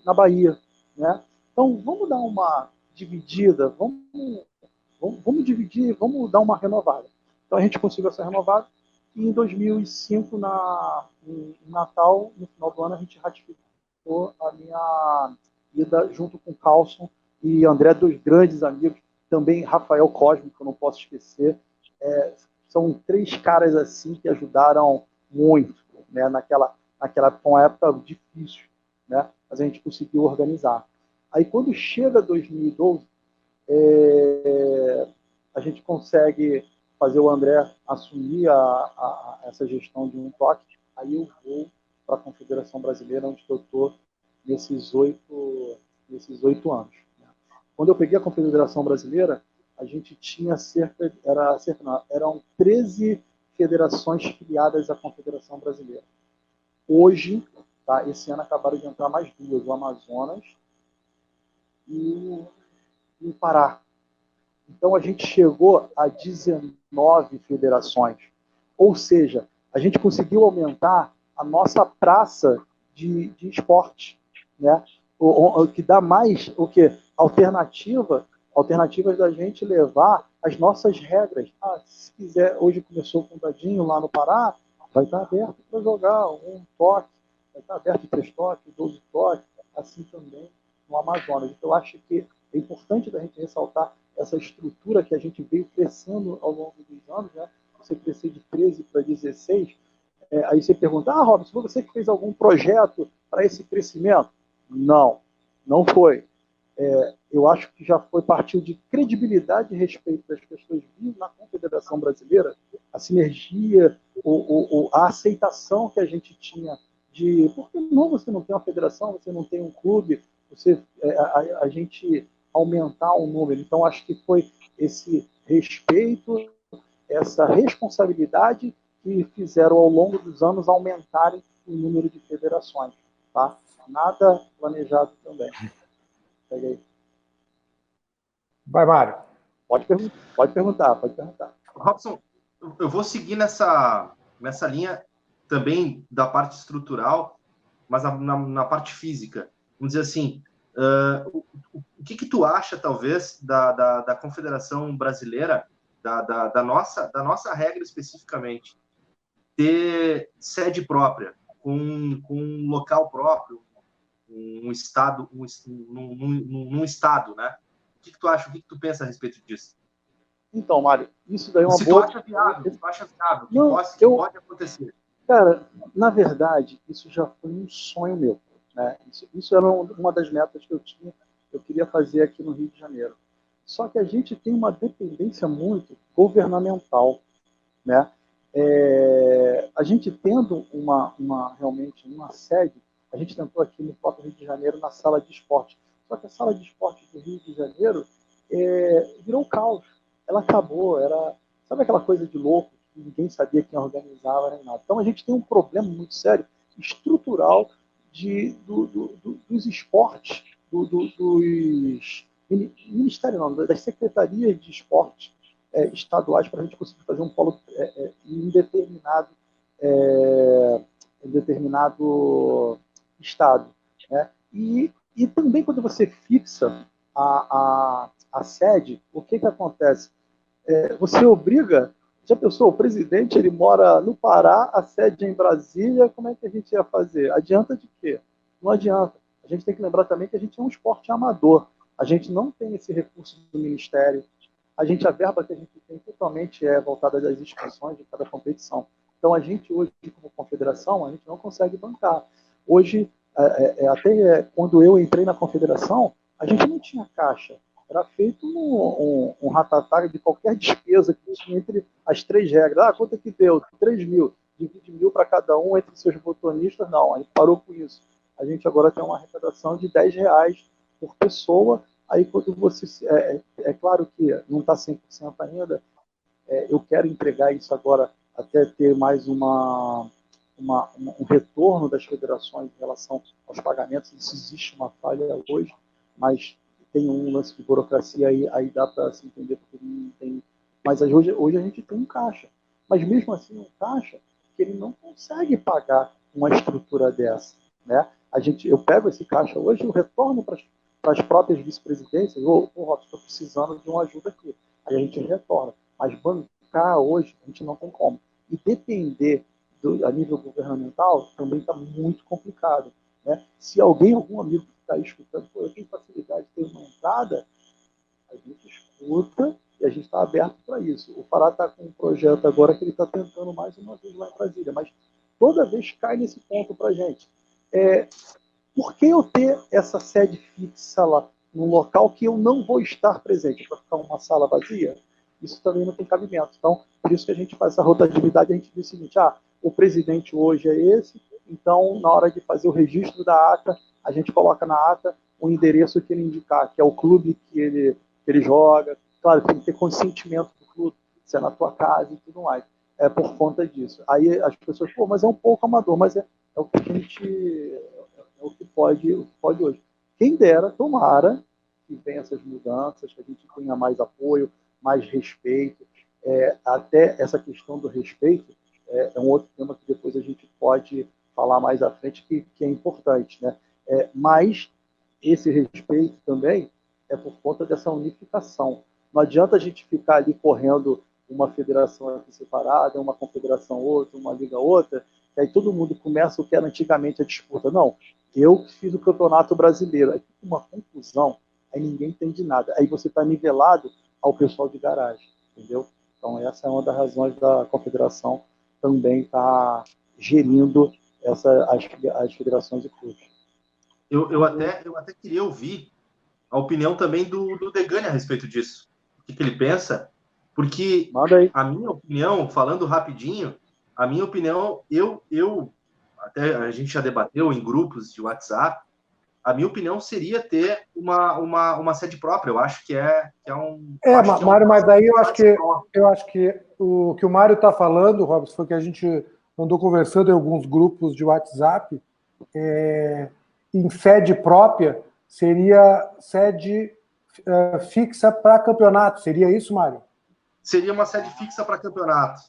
na Bahia, né? Então, vamos dar uma dividida, vamos dividir, vamos dar uma renovada. Então, a gente conseguiu essa renovada e em 2005, em Natal, no final do ano, a gente ratificou a minha ida junto com o Carlson e André, dois grandes amigos, também Rafael Cosme, que eu não posso esquecer. São 3 caras assim que ajudaram muito, né, naquela uma época difícil, né, mas a gente conseguiu organizar. Aí, quando chega 2012, a gente consegue fazer o André assumir essa gestão de um toque. Aí eu vou para a Confederação Brasileira, onde eu estou nesses 8 anos. Quando eu peguei a Confederação Brasileira, a gente tinha eram 13 federações filiadas à Confederação Brasileira. Hoje, tá, esse ano acabaram de entrar mais 2, o Amazonas e o Pará. Então, a gente chegou a 19 federações. Ou seja, a gente conseguiu aumentar a nossa praça de esporte, né? O que dá mais alternativas da gente levar as nossas regras. Se quiser, hoje começou com o Dadinho lá no Pará, vai estar aberto para jogar um toque, vai estar aberto 3 toques, 12 toques, assim também no Amazonas. Então, eu acho que é importante da gente ressaltar essa estrutura que a gente veio crescendo ao longo dos anos, né? Você crescer de 13 para 16, aí você pergunta, Robson, foi você que fez algum projeto para esse crescimento? Não, não foi. Eu acho que já partiu de credibilidade e respeito das pessoas vindo na Confederação Brasileira, a sinergia, a aceitação que a gente tinha de por que não você não tem uma federação, você não tem um clube, a gente aumentar o número. Então, acho que foi esse respeito, essa responsabilidade que fizeram ao longo dos anos aumentarem o número de federações. Tá? Nada planejado também. Pega aí. Vai, Mário. Pode perguntar. Robson, eu vou seguir nessa linha também da parte estrutural, mas na parte física. Vamos dizer assim, o que tu acha, talvez, da Confederação Brasileira, da nossa regra especificamente, ter sede própria, com um local próprio, um estado, num estado, né? O que tu acha, o que tu pensa a respeito disso? Então, Mário, isso daí é uma se boa... tu acha viável, que Não, pode acontecer. Cara, na verdade, isso já foi um sonho meu. Né? Isso era uma das metas que eu tinha, eu queria fazer aqui no Rio de Janeiro. Só que a gente tem uma dependência muito governamental. Né? A gente tendo realmente uma sede, a gente tentou aqui no próprio Rio de Janeiro, na sala de esporte. Só que a sala de esporte do Rio de Janeiro virou um caos. Ela acabou, sabe aquela coisa de louco, que ninguém sabia quem organizava nem nada. Então a gente tem um problema muito sério, estrutural, dos esportes, dos ministérios, não, das secretarias de esporte estaduais, para a gente conseguir fazer um polo em determinado estado. Né? E também quando você fixa a sede, o que acontece? Você obriga, já pensou, o presidente ele mora no Pará, a sede é em Brasília, como é que a gente ia fazer? Adianta de quê? Não adianta. A gente tem que lembrar também que a gente é um esporte amador. A gente não tem esse recurso do Ministério. A verba que a gente tem totalmente voltada das inscrições de cada competição. Então, a gente hoje, como confederação, a gente não consegue bancar. Hoje, até quando eu entrei na confederação, a gente não tinha caixa. Era feito um ratatá de qualquer despesa que tinha entre as 3 regras. Quanto é que deu? 3 mil. Divide 1.000 para cada um entre seus botonistas. Não, a gente parou com isso. A gente agora tem uma arrecadação de R$10 por pessoa. Aí, quando você... É claro que não está 100% ainda. Eu quero entregar isso agora até ter mais um retorno das federações em relação aos pagamentos. Isso existe uma falha hoje, mas tem um lance de burocracia aí dá para se entender porque não tem. Mas hoje a gente tem um caixa. Mas mesmo assim, um caixa que ele não consegue pagar uma estrutura dessa. Né? Eu pego esse caixa hoje e eu retorno para as próprias vice-presidências. Robson, estou precisando de uma ajuda aqui. Aí a gente retorna. Mas bancar hoje, a gente não tem como. E depender a nível governamental também está muito complicado. Né? Se algum amigo que está escutando, eu tenho facilidade de ter uma entrada, a gente escuta e a gente está aberto para isso. O Pará está com um projeto agora que ele está tentando mais uma vez lá em Brasília, mas toda vez cai nesse ponto para a gente. Por que eu ter essa sede fixa lá, num local que eu não vou estar presente, para ficar uma sala vazia? Isso também não tem cabimento. Então, por isso que a gente faz essa rotatividade, a gente diz o seguinte, o presidente hoje é esse, então, na hora de fazer o registro da ata, a gente coloca na ata o endereço que ele indicar, que é o clube que ele joga. Claro, tem que ter consentimento do clube, se é na tua casa e tudo mais. É por conta disso. Aí as pessoas, mas é um pouco amador, mas é o que a gente... o que pode hoje. Quem dera, tomara que venha essas mudanças, que a gente tenha mais apoio, mais respeito. Até essa questão do respeito é um outro tema que depois a gente pode falar mais à frente, que é importante, né? Mas esse respeito também é por conta dessa unificação. Não adianta a gente ficar ali correndo uma federação aqui separada, uma confederação outra, uma liga outra, e aí todo mundo começa o que era antigamente a disputa. Não, eu fiz o campeonato brasileiro. Aí fica uma confusão, aí ninguém entende nada. Aí você está nivelado ao pessoal de garagem, entendeu? Então essa é uma das razões da confederação também estar gerindo as federações e clubes. Eu até queria ouvir a opinião também do Degani a respeito disso. O que ele pensa? Porque a minha opinião, falando rapidinho, a minha opinião, até a gente já debateu em grupos de WhatsApp, a minha opinião seria ter uma sede própria. Eu acho que é um... Mário, mas aí eu acho que o que o Mário está falando, Robson, foi que a gente andou conversando em alguns grupos de WhatsApp, em sede própria, seria sede fixa para campeonato. Seria isso, Mário? Seria uma sede fixa para campeonato.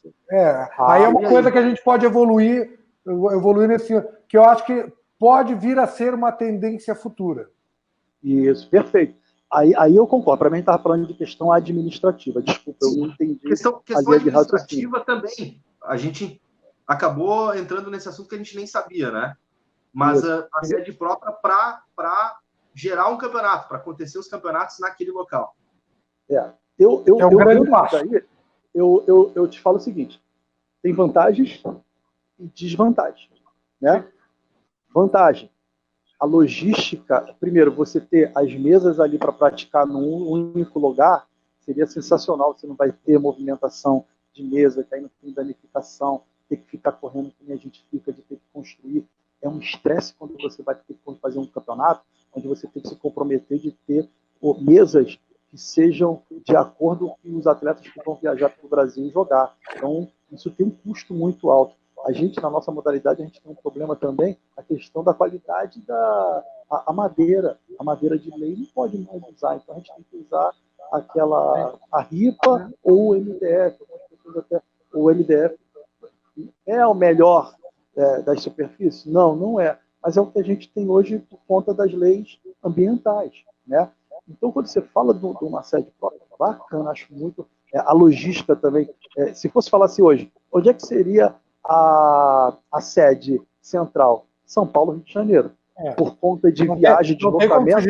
Aí é uma coisa que a gente pode evoluir nesse... que eu acho que pode vir a ser uma tendência futura. Isso, perfeito. Aí eu concordo. Para mim, estava falando de questão administrativa. Desculpa, eu não entendi. Questão administrativa também. A gente acabou entrando nesse assunto que a gente nem sabia, né? Mas a sede própria para gerar um campeonato, para acontecer os campeonatos naquele local. Eu te falo o seguinte: tem vantagens e desvantagens, né? Vantagem: a logística. Primeiro, você ter as mesas ali para praticar num único lugar seria sensacional. Você não vai ter movimentação de mesa, que aí não tem danificação, ter que ficar correndo como a gente fica, de ter que construir. É um estresse quando você vai ter que fazer um campeonato, onde você tem que se comprometer de ter mesas que sejam de acordo com os atletas que vão viajar para o Brasil e jogar. Então, isso tem um custo muito alto. A gente, na nossa modalidade, a gente tem um problema também, a questão da qualidade da madeira. A madeira de lei não pode mais usar, então a gente tem que usar a RIPA ou o MDF. O MDF é o melhor das superfícies? Não é. Mas é o que a gente tem hoje por conta das leis ambientais, né? Então, quando você fala de uma sede própria, bacana, acho muito. A logística também. Se fosse falar assim hoje, onde é que seria a sede central? São Paulo, Rio de Janeiro. Por conta de viagem, de deslocamento.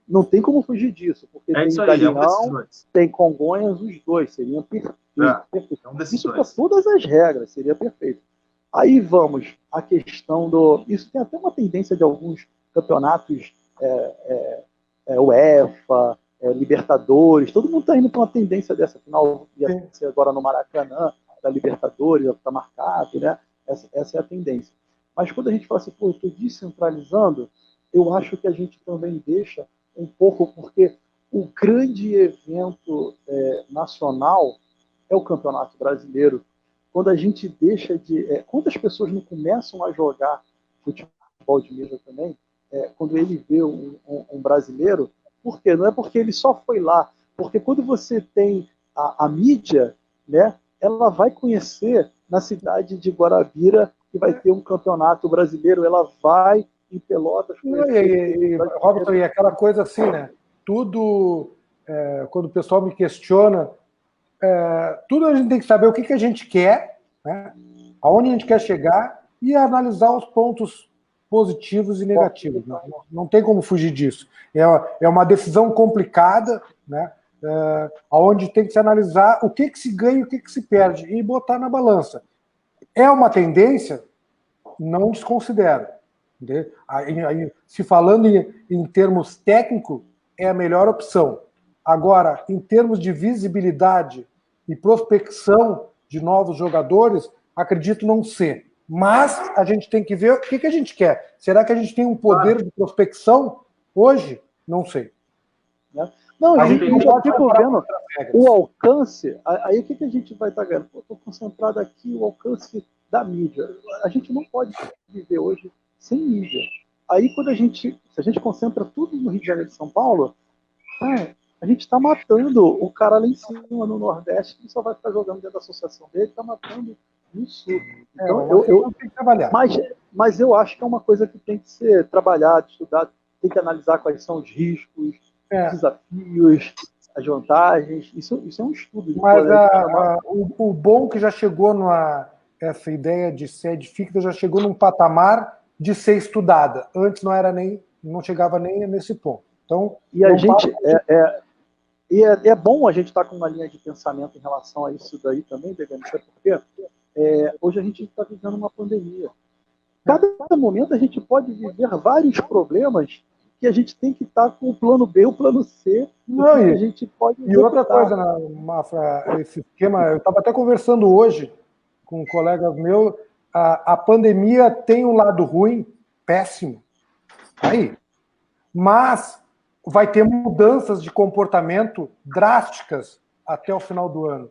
Não tem como fugir disso, porque tem Galeão, tem Congonhas, os dois seriam perfeitos. Isso para todas as regras seria perfeito. Aí vamos à questão do... Isso tem até uma tendência de alguns campeonatos UEFA, Libertadores, todo mundo está indo para uma tendência dessa. Final ia ser agora no Maracanã, da Libertadores, está marcado, né? Essa é a tendência. Mas quando a gente fala assim, eu estou descentralizando, eu acho que a gente também deixa um pouco, porque o grande evento nacional é o Campeonato Brasileiro. Quando a gente deixa de... quantas pessoas não começam a jogar futebol de mesa também, quando ele vê um brasileiro? Por quê? Não é porque ele só foi lá, porque quando você tem a mídia, né, ela vai conhecer na cidade de Guarabira que vai ter um campeonato brasileiro, ela vai em Pelotas. Robson, e aquela coisa assim, né? Tudo, quando o pessoal me questiona, tudo a gente tem que saber o que a gente quer, né? Aonde a gente quer chegar e analisar os pontos positivos e negativos. Não tem como fugir disso. É uma decisão complicada, né? Onde tem que se analisar o que se ganha e o que se perde e botar na balança. É uma tendência? Não desconsidero. Se falando em termos técnicos, é a melhor opção. Agora, em termos de visibilidade e prospecção de novos jogadores, acredito não ser. Mas a gente tem que ver o que a gente quer. Será que a gente tem um poder de prospecção hoje? Não sei. Não, a gente fica vendo o alcance. Aí o que a gente vai estar vendo? Estou concentrado aqui, o alcance da mídia. A gente não pode viver hoje sem mídia. Aí se a gente concentra tudo no Rio de Janeiro e São Paulo, a gente está matando o cara lá em cima, no Nordeste, que só vai ficar jogando dentro da associação dele, está matando no Sul. Então, eu tenho que trabalhar. Mas eu acho que é uma coisa que tem que ser trabalhada, estudada, tem que analisar quais são os riscos, os desafios, as vantagens. Isso é um estudo. Mas o bom que já chegou essa ideia de sede fixa já chegou num patamar de ser estudada. Antes não chegava nem nesse ponto. Então, e a gente é bom a gente estar com uma linha de pensamento em relação a isso daí também, Degani, porque hoje a gente está vivendo uma pandemia. Cada momento a gente pode viver vários problemas que a gente tem que estar com o plano B, o plano C, a gente pode executar. E outra coisa, Mafra, esse esquema, eu estava até conversando hoje com colegas meus, a pandemia tem um lado ruim, péssimo, mas vai ter mudanças de comportamento drásticas até o final do ano.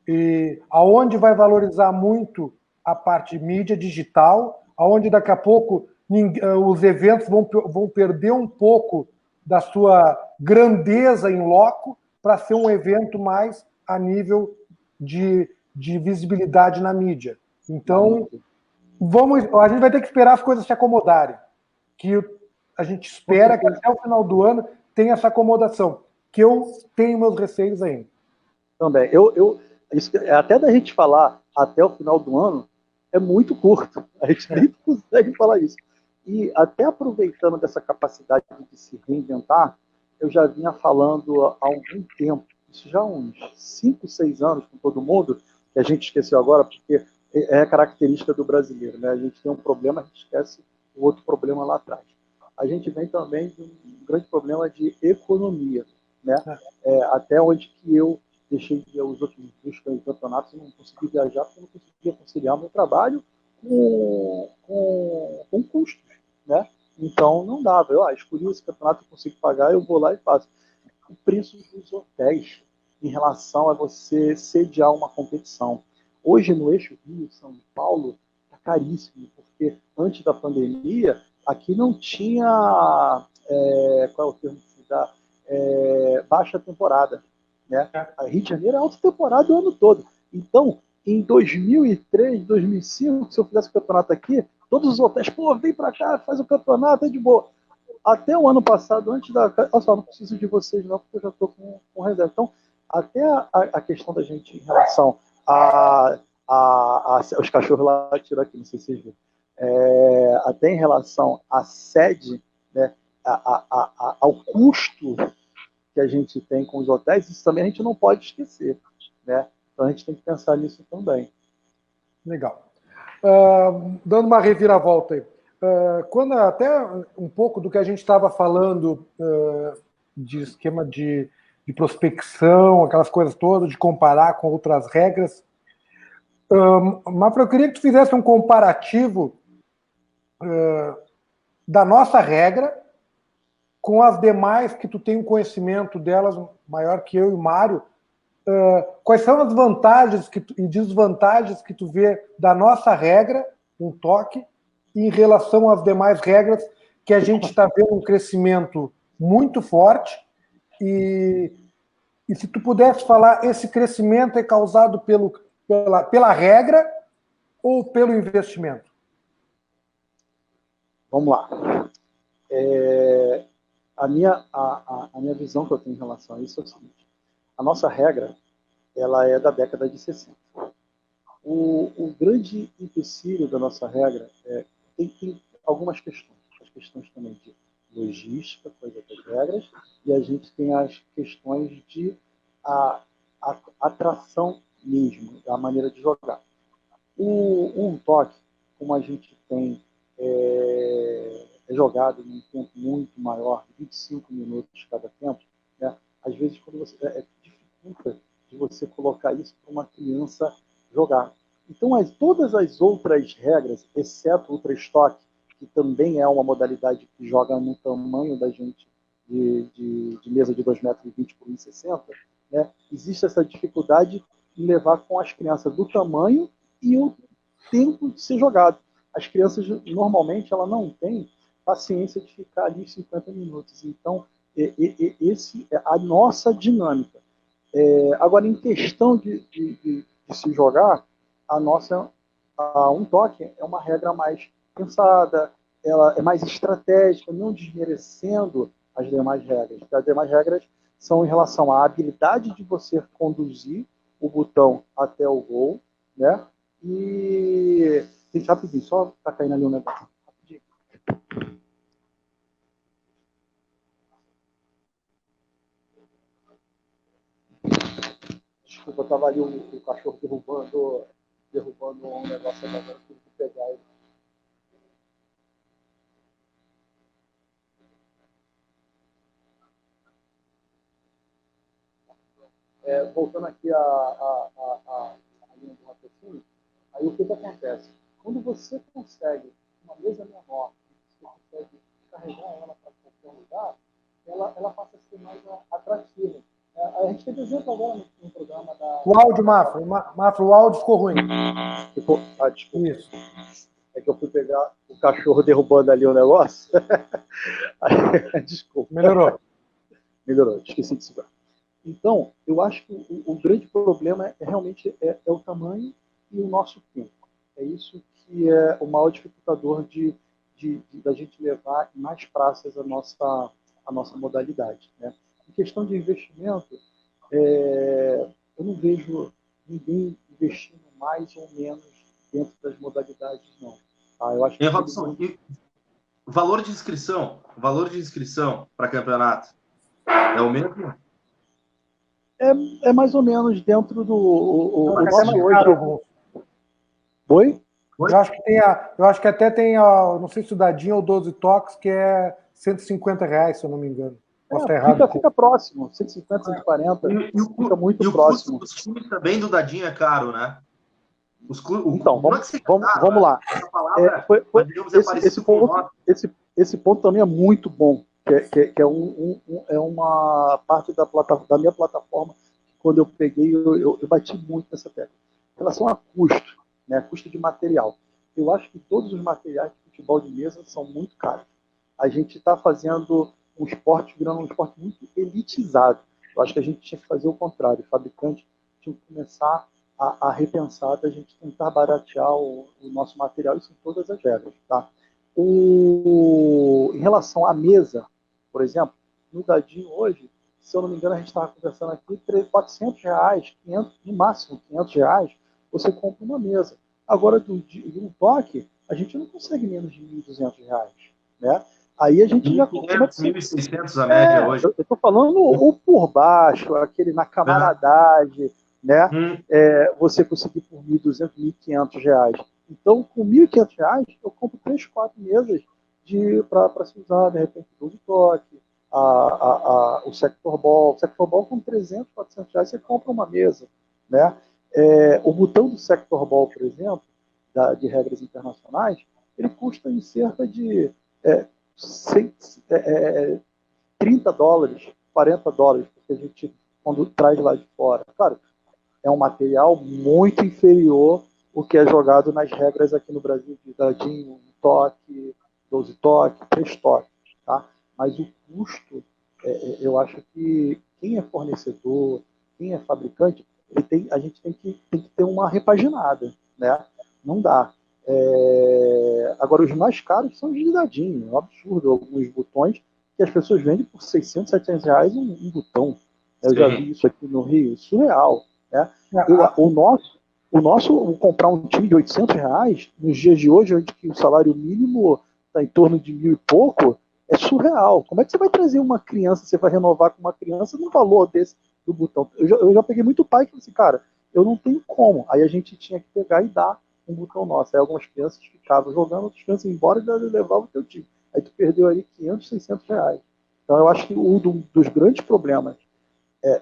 E aonde vai valorizar muito a parte de mídia digital, aonde daqui a pouco os eventos vão perder um pouco da sua grandeza em loco para ser um evento mais a nível de visibilidade na mídia. Então, a gente vai ter que esperar as coisas se acomodarem, que a gente espera que até o final do ano tenha essa acomodação, que eu tenho meus receios ainda. Também. Até da gente falar até o final do ano é muito curto. A gente nem consegue falar isso. E até aproveitando dessa capacidade de se reinventar, eu já vinha falando há algum tempo, isso já há uns 5, 6 anos com todo mundo, que a gente esqueceu agora, porque é a característica do brasileiro, né? A gente tem um problema, a gente esquece o outro problema lá atrás. A gente vem também de um grande problema de economia, né? Até onde que eu deixei de ver os outros dois campeonatos e não consegui viajar porque eu não conseguia conciliar meu trabalho com custos, né? Então não dava. Eu escolhi esse campeonato, eu consigo pagar, eu vou lá e faço. O preço dos hotéis em relação a você sediar uma competição. Hoje no eixo Rio-São Paulo está caríssimo, porque antes da pandemia aqui não tinha qual é o termo que se dá? Baixa temporada. Né? A Rio de Janeiro é alta temporada o ano todo. Então, em 2003, 2005, se eu fizesse o campeonato aqui, todos os hotéis, vem para cá, faz o campeonato, é de boa. Até o ano passado, antes da... Olha só, não preciso de vocês não, porque eu já estou com reserva. Então, até a questão da gente em relação os cachorros lá tiram aqui, não sei se vocês viram. Até em relação à sede, né, ao custo que a gente tem com os hotéis, isso também a gente não pode esquecer, né? Então a gente tem que pensar nisso também. Legal. Dando uma reviravolta aí. Quando até um pouco do que a gente estava falando de esquema de prospecção, aquelas coisas todas, de comparar com outras regras. Mafra, eu queria que tu fizesse um comparativo da nossa regra com as demais que tu tem um conhecimento delas maior que eu e o Mário. Quais são as vantagens e desvantagens que tu vê da nossa regra, um toque, em relação às demais regras que a gente está vendo um crescimento muito forte e se tu pudesse falar, esse crescimento é causado pela regra ou pelo investimento? Vamos lá. A minha visão que eu tenho em relação a isso é o seguinte. A nossa regra, ela é da década de 60. O grande empecilho da nossa regra tem algumas questões. As questões também de logística, coisa das regras, e a gente tem as questões de atração mesmo, da maneira de jogar. Um toque, como a gente tem é jogado num tempo muito maior, 25 minutos cada tempo, né? Às vezes quando você dificulta de você colocar isso para uma criança jogar. Então, todas as outras regras, exceto o ultra estoque, que também é uma modalidade que joga no tamanho da gente de mesa de 2,20 m por 1,60 m, né? Existe essa dificuldade em levar com as crianças do tamanho e o tempo de ser jogado. As crianças, normalmente, ela não tem paciência de ficar ali 50 minutos. Então, esse é a nossa dinâmica. Agora, em questão de se jogar, um toque é uma regra mais pensada, ela é mais estratégica, não desmerecendo as demais regras. Porque as demais regras são em relação à habilidade de você conduzir o botão até o gol, né? E gente, rapidinho, só tá caindo ali um negócio. Rapidinho. Desculpa, eu tava ali o cachorro derrubando um negócio agora, eu tive que pegar ele. Voltando aqui a linha do raciocínio, aí o que acontece? Quando você consegue uma mesa menor, você consegue carregar ela para qualquer lugar, ela passa a ser mais atrativa. A gente teve exemplo agora no programa da... O áudio, Mafra, o áudio ficou ruim. Desculpa. Isso. É que eu fui pegar o cachorro derrubando ali o negócio. Desculpa. Melhorou, esqueci de segurar. Então, eu acho que o grande problema realmente é o tamanho e o nosso tempo. É isso que é o maior dificultador da gente levar em mais praças a nossa modalidade, né? Em questão de investimento, eu não vejo ninguém investindo mais ou menos dentro das modalidades, não. Eu acho que Robson, valor de inscrição para campeonato é o mesmo? É mais ou menos dentro do... O nosso hoje... Oi? Eu acho que até tem, não sei se o Dadinho ou 12 toques, que é R$150, se eu não me engano. Fica próximo, 150, 140, fica muito próximo. O custo dos times também do Dadinho é caro, né? Então, vamos lá. Esse ponto também é muito bom, que é uma parte da minha plataforma, que quando eu peguei, eu bati muito nessa tecla. Em relação a custo, né, custo de material. Eu acho que todos os materiais de futebol de mesa são muito caros. A gente está fazendo um esporte virando um esporte muito elitizado. Eu acho que a gente tinha que fazer o contrário. O fabricante tinha que começar a repensar da gente tentar baratear o nosso material, isso em todas as regras. Tá? Em relação à mesa, por exemplo, no Dadinho hoje, se eu não me engano, a gente estava conversando aqui, R$400, 500, no máximo R$500, você compra uma mesa. Agora, de um toque, a gente não consegue menos de R$1.200, né? Aí a gente já... 1.600 a média hoje. Eu estou falando o por baixo, aquele na camaradagem, né? Você conseguir por R$1.200, R$1.500. Então, com R$1.500, eu compro 3, 4 mesas para se usar, de repente, o toque, o Sector Ball. O Sector Ball, com R$300, R$400, você compra uma mesa, né? O botão do Sector Ball, por exemplo, de regras internacionais, ele custa em cerca de $30, $40, porque a gente, quando traz lá de fora. Claro, é um material muito inferior ao que é jogado nas regras aqui no Brasil, de dadinho, 1 toque, 12 toques, 3 toques. Tá? Mas o custo, eu acho que quem é fornecedor, quem é fabricante, a gente tem que ter uma repaginada, né? Não dá. Agora, os mais caros são os de dadinho. É um absurdo alguns botões que as pessoas vendem por R$600, R$700 um botão. Eu já vi isso aqui no Rio, surreal. Né? Comprar um time de R$800 nos dias de hoje, onde o salário mínimo está em torno de 1.000 e pouco, é surreal. Como é que você vai trazer uma criança, você vai renovar com uma criança no valor desse do botão? Eu já peguei muito pai que falou assim, cara, eu não tenho como. Aí a gente tinha que pegar e dar um botão nosso. Aí algumas crianças ficavam jogando, outras crianças iam embora e levavam o teu time. Aí tu perdeu aí 500, 600 reais. Então eu acho que um dos grandes problemas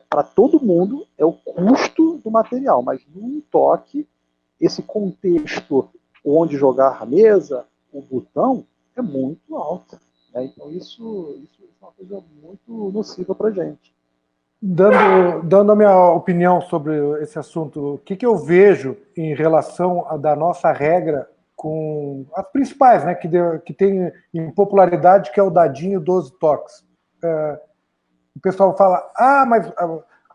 para todo mundo é o custo do material, mas num toque, esse contexto onde jogar a mesa, o botão, é muito alto. Né? Então isso é uma coisa muito nociva para a gente. Dando a minha opinião sobre esse assunto, o que eu vejo em relação da nossa regra com as principais, né, que tem em popularidade, que é o dadinho 12 toques. O pessoal fala, mas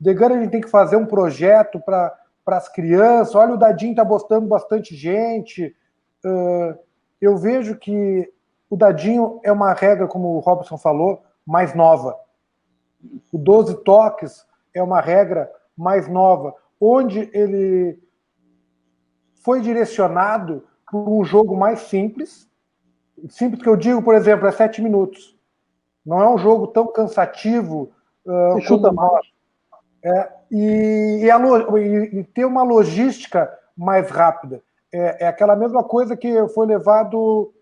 Degani, a gente tem que fazer um projeto para as crianças, olha, o dadinho está botando bastante gente. Eu vejo que o dadinho é uma regra, como o Robson falou, mais nova. O 12 toques é uma regra mais nova, onde ele foi direcionado para um jogo mais simples. Simples que eu digo, por exemplo, é 7 minutos. Não é um jogo tão cansativo chuta mais. E ter uma logística mais rápida. É aquela mesma coisa que foi levado,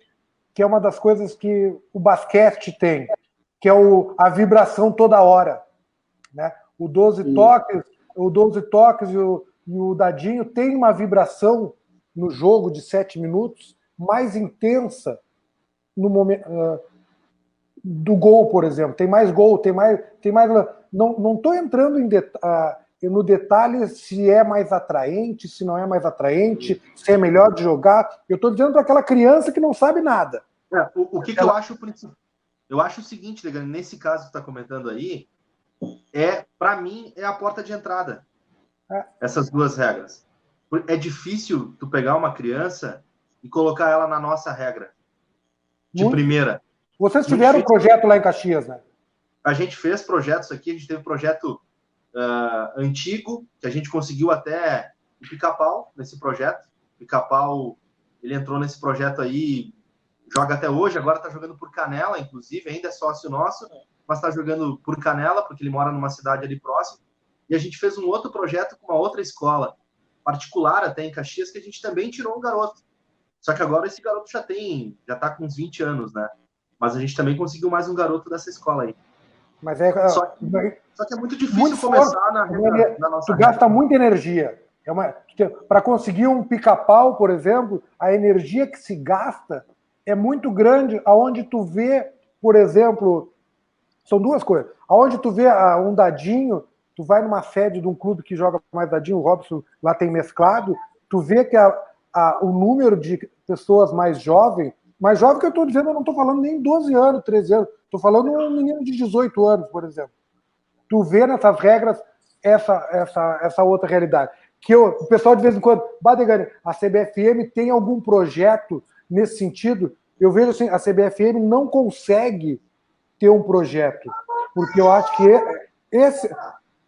que é uma das coisas que o basquete tem, que é a vibração toda hora. Né? O 12 toques e o dadinho tem uma vibração no jogo de 7 minutos mais intensa no momento do gol, por exemplo. Tem mais gol, tem mais. Não estou entrando no detalhe se é mais atraente, se não é mais atraente, se é melhor de jogar. Eu estou dizendo para aquela criança que não sabe nada. O que eu acho principal? Eu acho o seguinte, Degani, nesse caso que você está comentando aí, para mim, é a porta de entrada. Essas duas regras. É difícil tu pegar uma criança e colocar ela na nossa regra. De primeira. Vocês tiveram um projeto lá em Caxias, né? A gente fez projetos aqui, a gente teve projeto antigo, que a gente conseguiu até o Pica-Pau nesse projeto. O Pica-Pau, ele entrou nesse projeto aí, joga até hoje, agora está jogando por Canela, inclusive, ainda é sócio nosso, mas está jogando por Canela, porque ele mora numa cidade ali próxima. E a gente fez um outro projeto com uma outra escola, particular até em Caxias, que a gente também tirou um garoto. Só que agora esse garoto já está com uns 20 anos, né? Mas a gente também conseguiu mais um garoto dessa escola aí. Mas só que é muito difícil começar na nossa Tu gasta muita energia. Para conseguir um pica-pau, por exemplo, a energia que se gasta é muito grande, aonde tu vê, por exemplo, são duas coisas. Aonde tu vê um dadinho, tu vai numa sede de um clube que joga mais dadinho, o Robson lá tem mesclado, tu vê que o número de pessoas mais jovem que eu estou dizendo, eu não estou falando nem 12 anos, 13 anos, estou falando um menino de 18 anos, por exemplo. Tu vê nessas regras essa outra realidade. Que o pessoal de vez em quando, Badegani, a CBFM tem algum projeto nesse sentido? Eu vejo assim, a CBFM não consegue ter um projeto, porque eu acho que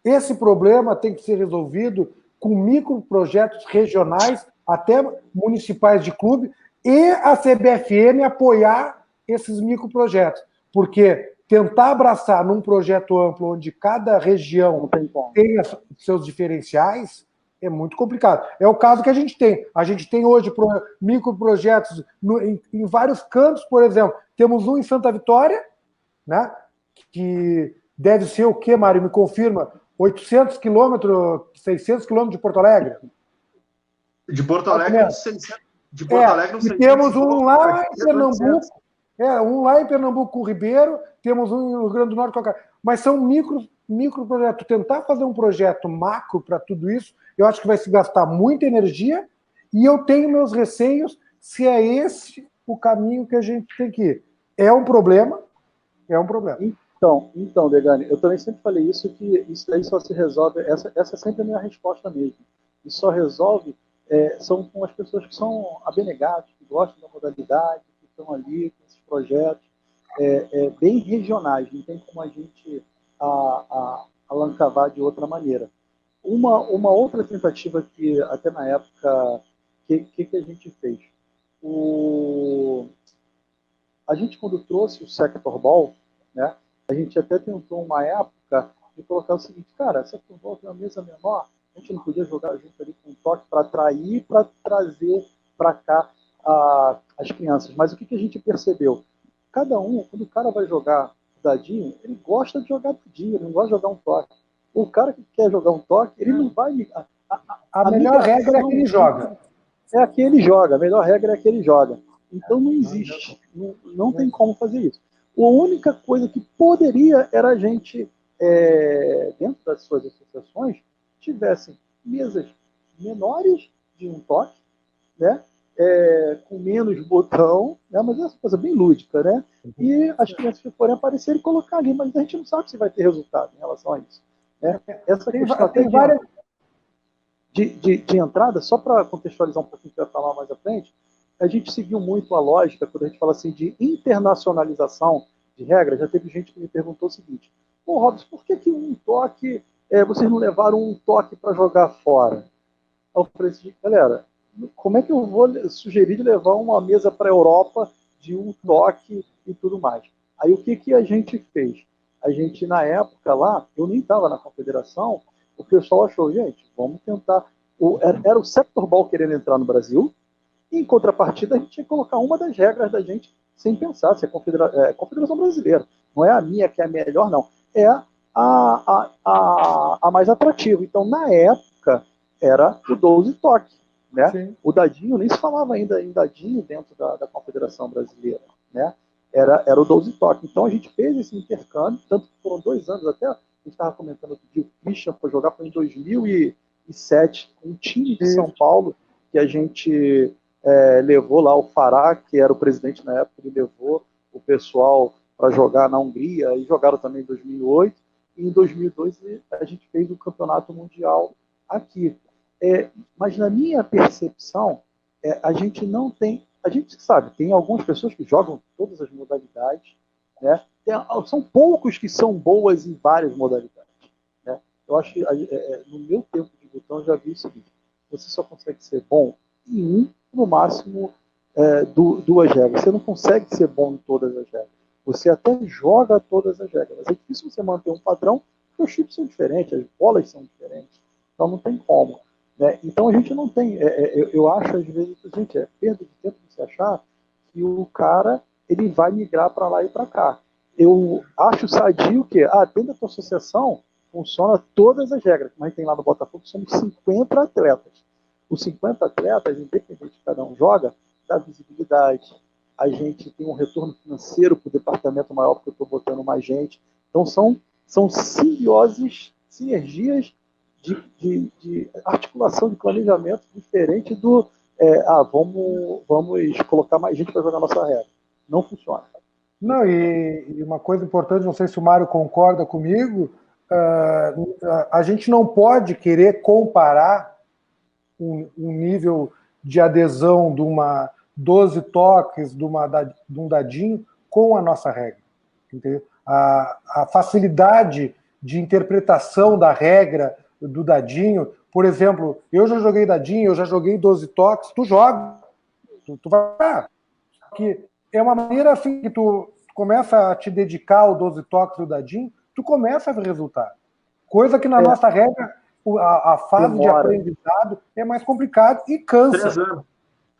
esse problema tem que ser resolvido com microprojetos regionais, até municipais de clube, e a CBFM apoiar esses microprojetos, porque tentar abraçar num projeto amplo, onde cada região tem seus diferenciais, é muito complicado. É o caso que a gente tem. A gente tem hoje microprojetos em vários cantos, por exemplo. Temos um em Santa Vitória, né, que deve ser o quê, Mário? Me confirma. 800 quilômetros, 600 quilômetros de Porto Alegre? De Porto Alegre, 600. De Porto Alegre, e temos um lá em Pernambuco. Um lá em Pernambuco com o Ribeiro, temos um no Rio Grande do Norte com a Cara. Mas são microprojetos. Tentar fazer um projeto macro para tudo isso, eu acho que vai se gastar muita energia, e eu tenho meus receios se é esse o caminho que a gente tem que ir. É um problema. Então, Degani, eu também sempre falei isso, que isso daí só se resolve, essa é sempre a minha resposta mesmo. Isso só resolve, são com as pessoas que são abnegadas, que gostam da modalidade, que estão ali com esses projetos bem regionais, não tem como a gente alancavar de outra maneira. Uma outra tentativa que, até na época, que a gente fez? A gente, quando trouxe o Sector Ball, né, a gente até tentou uma época de colocar o seguinte, cara, Sector Ball tem uma mesa menor, a gente não podia jogar junto ali com um toque para atrair, para trazer para cá as crianças. Mas o que a gente percebeu? Cada um, quando o cara vai jogar dadinho, ele gosta de jogar dadinho, ele não gosta de jogar um toque. O cara que quer jogar um toque, ele não vai... A melhor regra é que ele joga. É a que ele joga, a melhor regra é a que ele joga. Então não existe, não tem como fazer isso. A única coisa que poderia era a gente, dentro das suas associações, tivessem mesas menores de um toque, né? Com menos botão, né? Mas é uma coisa bem lúdica, né? E as crianças que forem aparecer e colocar ali, mas a gente não sabe se vai ter resultado em relação a isso. Né? Essa questão tem várias... de entrada, só para contextualizar um pouquinho que eu ia falar mais à frente, a gente seguiu muito a lógica, quando a gente fala assim de internacionalização de regras, já teve gente que me perguntou o seguinte: pô, Robson, por que um toque, vocês não levaram um toque para jogar fora? Eu falei assim, galera, como é que eu vou sugerir de levar uma mesa para a Europa de um toque e tudo mais? Aí o que a gente fez? A gente, na época lá, eu nem estava na confederação, o pessoal achou, gente, vamos tentar. Era o Sector Ball querendo entrar no Brasil, e em contrapartida a gente tinha que colocar uma das regras da gente sem pensar, se é a Confederação Brasileira. Não é a minha que é a melhor, não. É a mais atrativa. Então, na época, era o 12 toque. Né? O dadinho, nem se falava ainda em dadinho dentro da Confederação Brasileira. Né? Era o 12 toque. Então, a gente fez esse intercâmbio, tanto que foram 2 anos até. A gente estava comentando outro dia, o Christian foi jogar, foi em 2007, um time de São Paulo, que a gente levou lá o Fará, que era o presidente na época, ele levou o pessoal para jogar na Hungria, e jogaram também em 2008, e em 2002 a gente fez o campeonato mundial aqui. Mas na minha percepção, a gente não tem... A gente sabe, tem algumas pessoas que jogam todas as modalidades, né? São poucos que são boas em várias modalidades. Né? Eu acho que no meu tempo de botão eu já vi o seguinte: você só consegue ser bom em no máximo 2 regras. Você não consegue ser bom em todas as regras. Você até joga todas as regras. Mas é difícil você manter um padrão, porque os chutes são diferentes, as bolas são diferentes. Então não tem como. Né? Então a gente não tem... eu acho, às vezes, gente, é perda de tempo de se achar que o cara ele vai migrar para lá e para cá. Eu acho sadio que, dentro da tua associação, funciona todas as regras, mas tem lá no Botafogo, somos 50 atletas. Os 50 atletas, independente de cada um joga, dá visibilidade. A gente tem um retorno financeiro para o departamento maior, porque eu estou botando mais gente. Então são simbioses, sinergias de articulação de planejamento diferente do vamos colocar mais gente para jogar a nossa regra. Não funciona. Não, e uma coisa importante, não sei se o Mário concorda comigo, a gente não pode querer comparar um nível de adesão de uma 12 toques, de um dadinho, com a nossa regra. Entendeu? A facilidade de interpretação da regra do dadinho, por exemplo, eu já joguei dadinho, eu já joguei 12 toques, tu joga, tu vai... Que é uma maneira assim que tu começa a te dedicar ao 12 toques do dadinho, tu começa a ver resultado. Coisa que na nossa regra, a fase de aprendizado é mais complicado e cansa. 3 anos.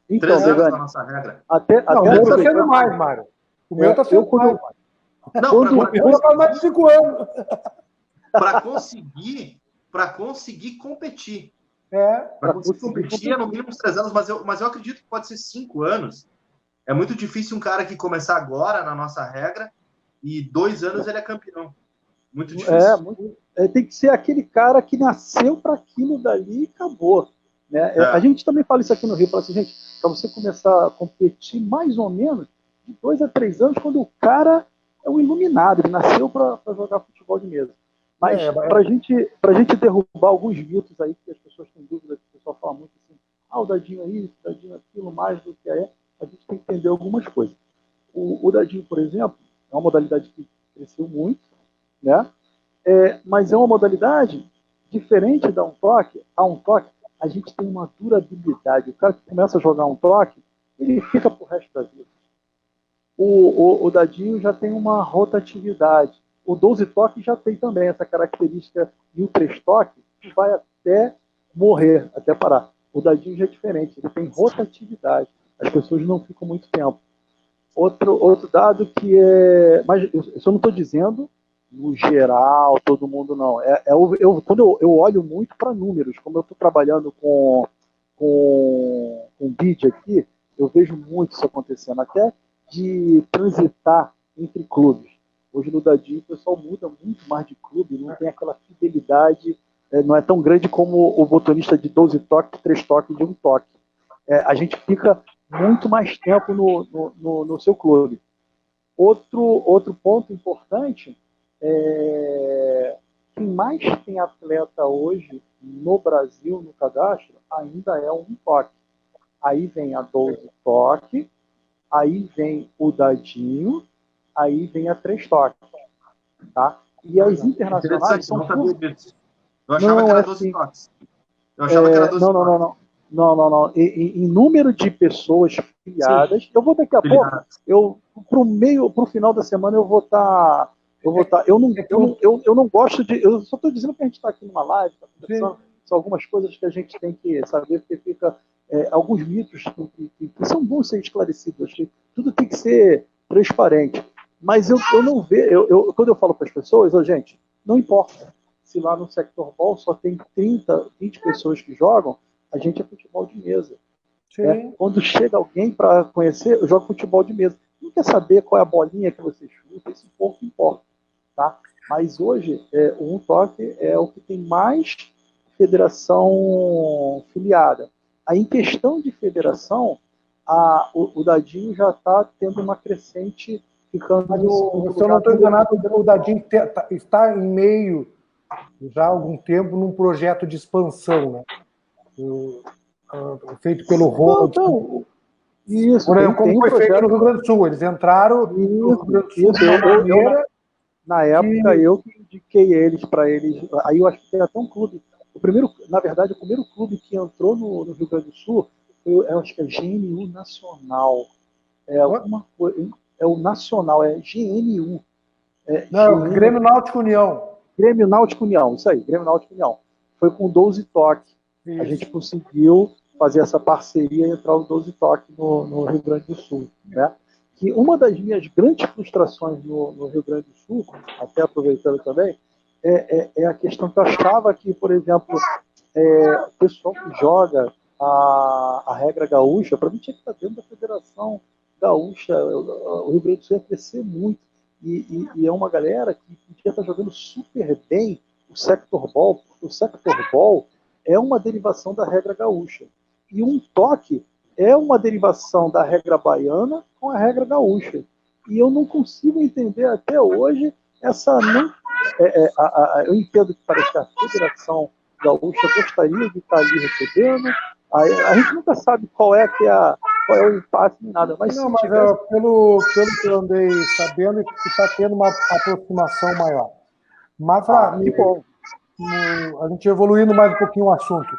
Então, 3 anos na nossa regra. O meu está sendo mais, Mário. O meu está sendo mais. Não, o meu está mais de 5 anos. Para conseguir competir. Para conseguir competir é no mínimo uns 3 anos, mas eu acredito que pode ser 5 anos. É muito difícil um cara que começar agora na nossa regra e 2 anos ele é campeão. Muito difícil. Tem que ser aquele cara que nasceu para aquilo dali e acabou. Né? A gente também fala isso aqui no Rio, fala assim, gente, para você começar a competir mais ou menos de 2 a 3 anos, quando o cara é um iluminado, ele nasceu para jogar futebol de mesa. Mas para a gente derrubar alguns mitos aí, que as pessoas têm dúvida, que o pessoal fala muito assim, o dadinho é isso, o dadinho é aquilo, mais do que a gente tem que entender algumas coisas. O dadinho, por exemplo, é uma modalidade que cresceu muito, né? Mas é uma modalidade diferente da um toque. A um toque, a gente tem uma durabilidade. O cara que começa a jogar um toque, ele fica pro resto da vida. O dadinho já tem uma rotatividade. O 12 toque já tem também essa característica, e o 3 toque vai até morrer, até parar. O Dadinho já é diferente, ele tem rotatividade. As pessoas não ficam muito tempo. Outro dado que é... Mas eu só não estou dizendo no geral, todo mundo não. Quando eu olho muito para números, como eu estou trabalhando com bid aqui, eu vejo muito isso acontecendo, até de transitar entre clubes. Hoje no Dadinho o pessoal muda muito mais de clube, não tem aquela fidelidade, não é tão grande como o botonista de 12 toques, 3 toques de 1 toque. A gente fica muito mais tempo no seu clube. Outro ponto importante quem mais tem atleta hoje no Brasil, no cadastro, ainda é o 1 toque. Aí vem a 12 toque, aí vem o Dadinho, aí vem a 3 toques. Tá? E as internacionais são... Eu achava que era 12 toques. Eu achava que era 12 toques. Não. Em número de pessoas filiadas, sim. Eu vou daqui a pouco, pro final da semana eu vou estar... Eu não gosto de... Eu só estou dizendo que a gente está aqui numa live, tá conversando, são algumas coisas que a gente tem que saber, porque fica... alguns mitos que são bons ser esclarecidos. Acho que tudo tem que ser transparente. Mas eu não vejo... Quando eu falo para as pessoas, gente, não importa se lá no Sector Ball só tem 30, 20 pessoas que jogam, a gente é futebol de mesa. Quando chega alguém para conhecer, eu jogo futebol de mesa. Não quer saber qual é a bolinha que você chuta, isso pouco importa. Tá? Mas hoje, o 1 toque é o que tem mais federação filiada. Aí, em questão de federação, o Dadinho já está tendo uma crescente ficando... Mas se eu não estou enganado, o Dadinho está em meio, já há algum tempo, num projeto de expansão, né? Feito pelo Ronald. Isso, como foi feito no Rio Grande do Sul. Eles entraram no Rio Grande do Sul de uma maneira... Na época, eu que indiquei eles para eles. Aí eu acho que tem até um clube. Na verdade, o primeiro clube que entrou no Rio Grande do Sul, eu acho que é GNU Nacional. Alguma coisa. É o Nacional, é GNU. Grêmio Náutico União. Grêmio Náutico União, isso aí, Grêmio Náutico União. Foi com 12 toques. A gente conseguiu fazer essa parceria e entrar o 12 toques no Rio Grande do Sul, né? Que uma das minhas grandes frustrações no Rio Grande do Sul, até aproveitando também, é a questão que eu achava que, por exemplo, o pessoal que joga a regra gaúcha, para mim tinha que estar dentro da Federação Gaúcha, o Rio Grande do Sul ia crescer muito, e é uma galera que podia estar jogando super bem o Sector Ball, porque o Sector Ball é uma derivação da regra gaúcha. E um toque é uma derivação da regra baiana com a regra gaúcha. E eu não consigo entender até hoje essa... eu entendo que parece que a Federação Gaúcha gostaria de estar ali recebendo. A gente nunca sabe qual é o impasse nem nada. Mas pelo que eu andei sabendo, está tendo uma aproximação maior. Mas que bom. A gente evoluindo mais um pouquinho o assunto.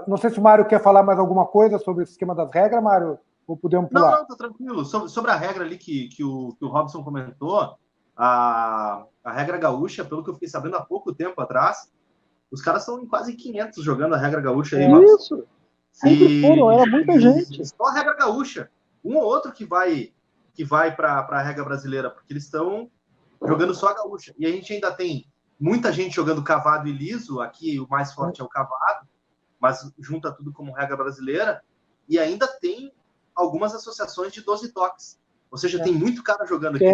Não sei se o Mário quer falar mais alguma coisa sobre o esquema das regras, Mário, ou podemos pular? Não, tá tranquilo. Sobre a regra ali que o Robson comentou, a regra gaúcha, pelo que eu fiquei sabendo há pouco tempo atrás, os caras estão em quase 500 jogando a regra gaúcha aí, Robson. Isso! Sempre foram, era muita gente. Só a regra gaúcha. Um ou outro que vai para a regra brasileira, porque eles estão jogando só a gaúcha. E a gente ainda tem muita gente jogando cavado e liso, aqui o mais forte é o cavado, mas junta tudo como regra brasileira, e ainda tem algumas associações de 12 toques. Ou seja, tem muito cara jogando aqui.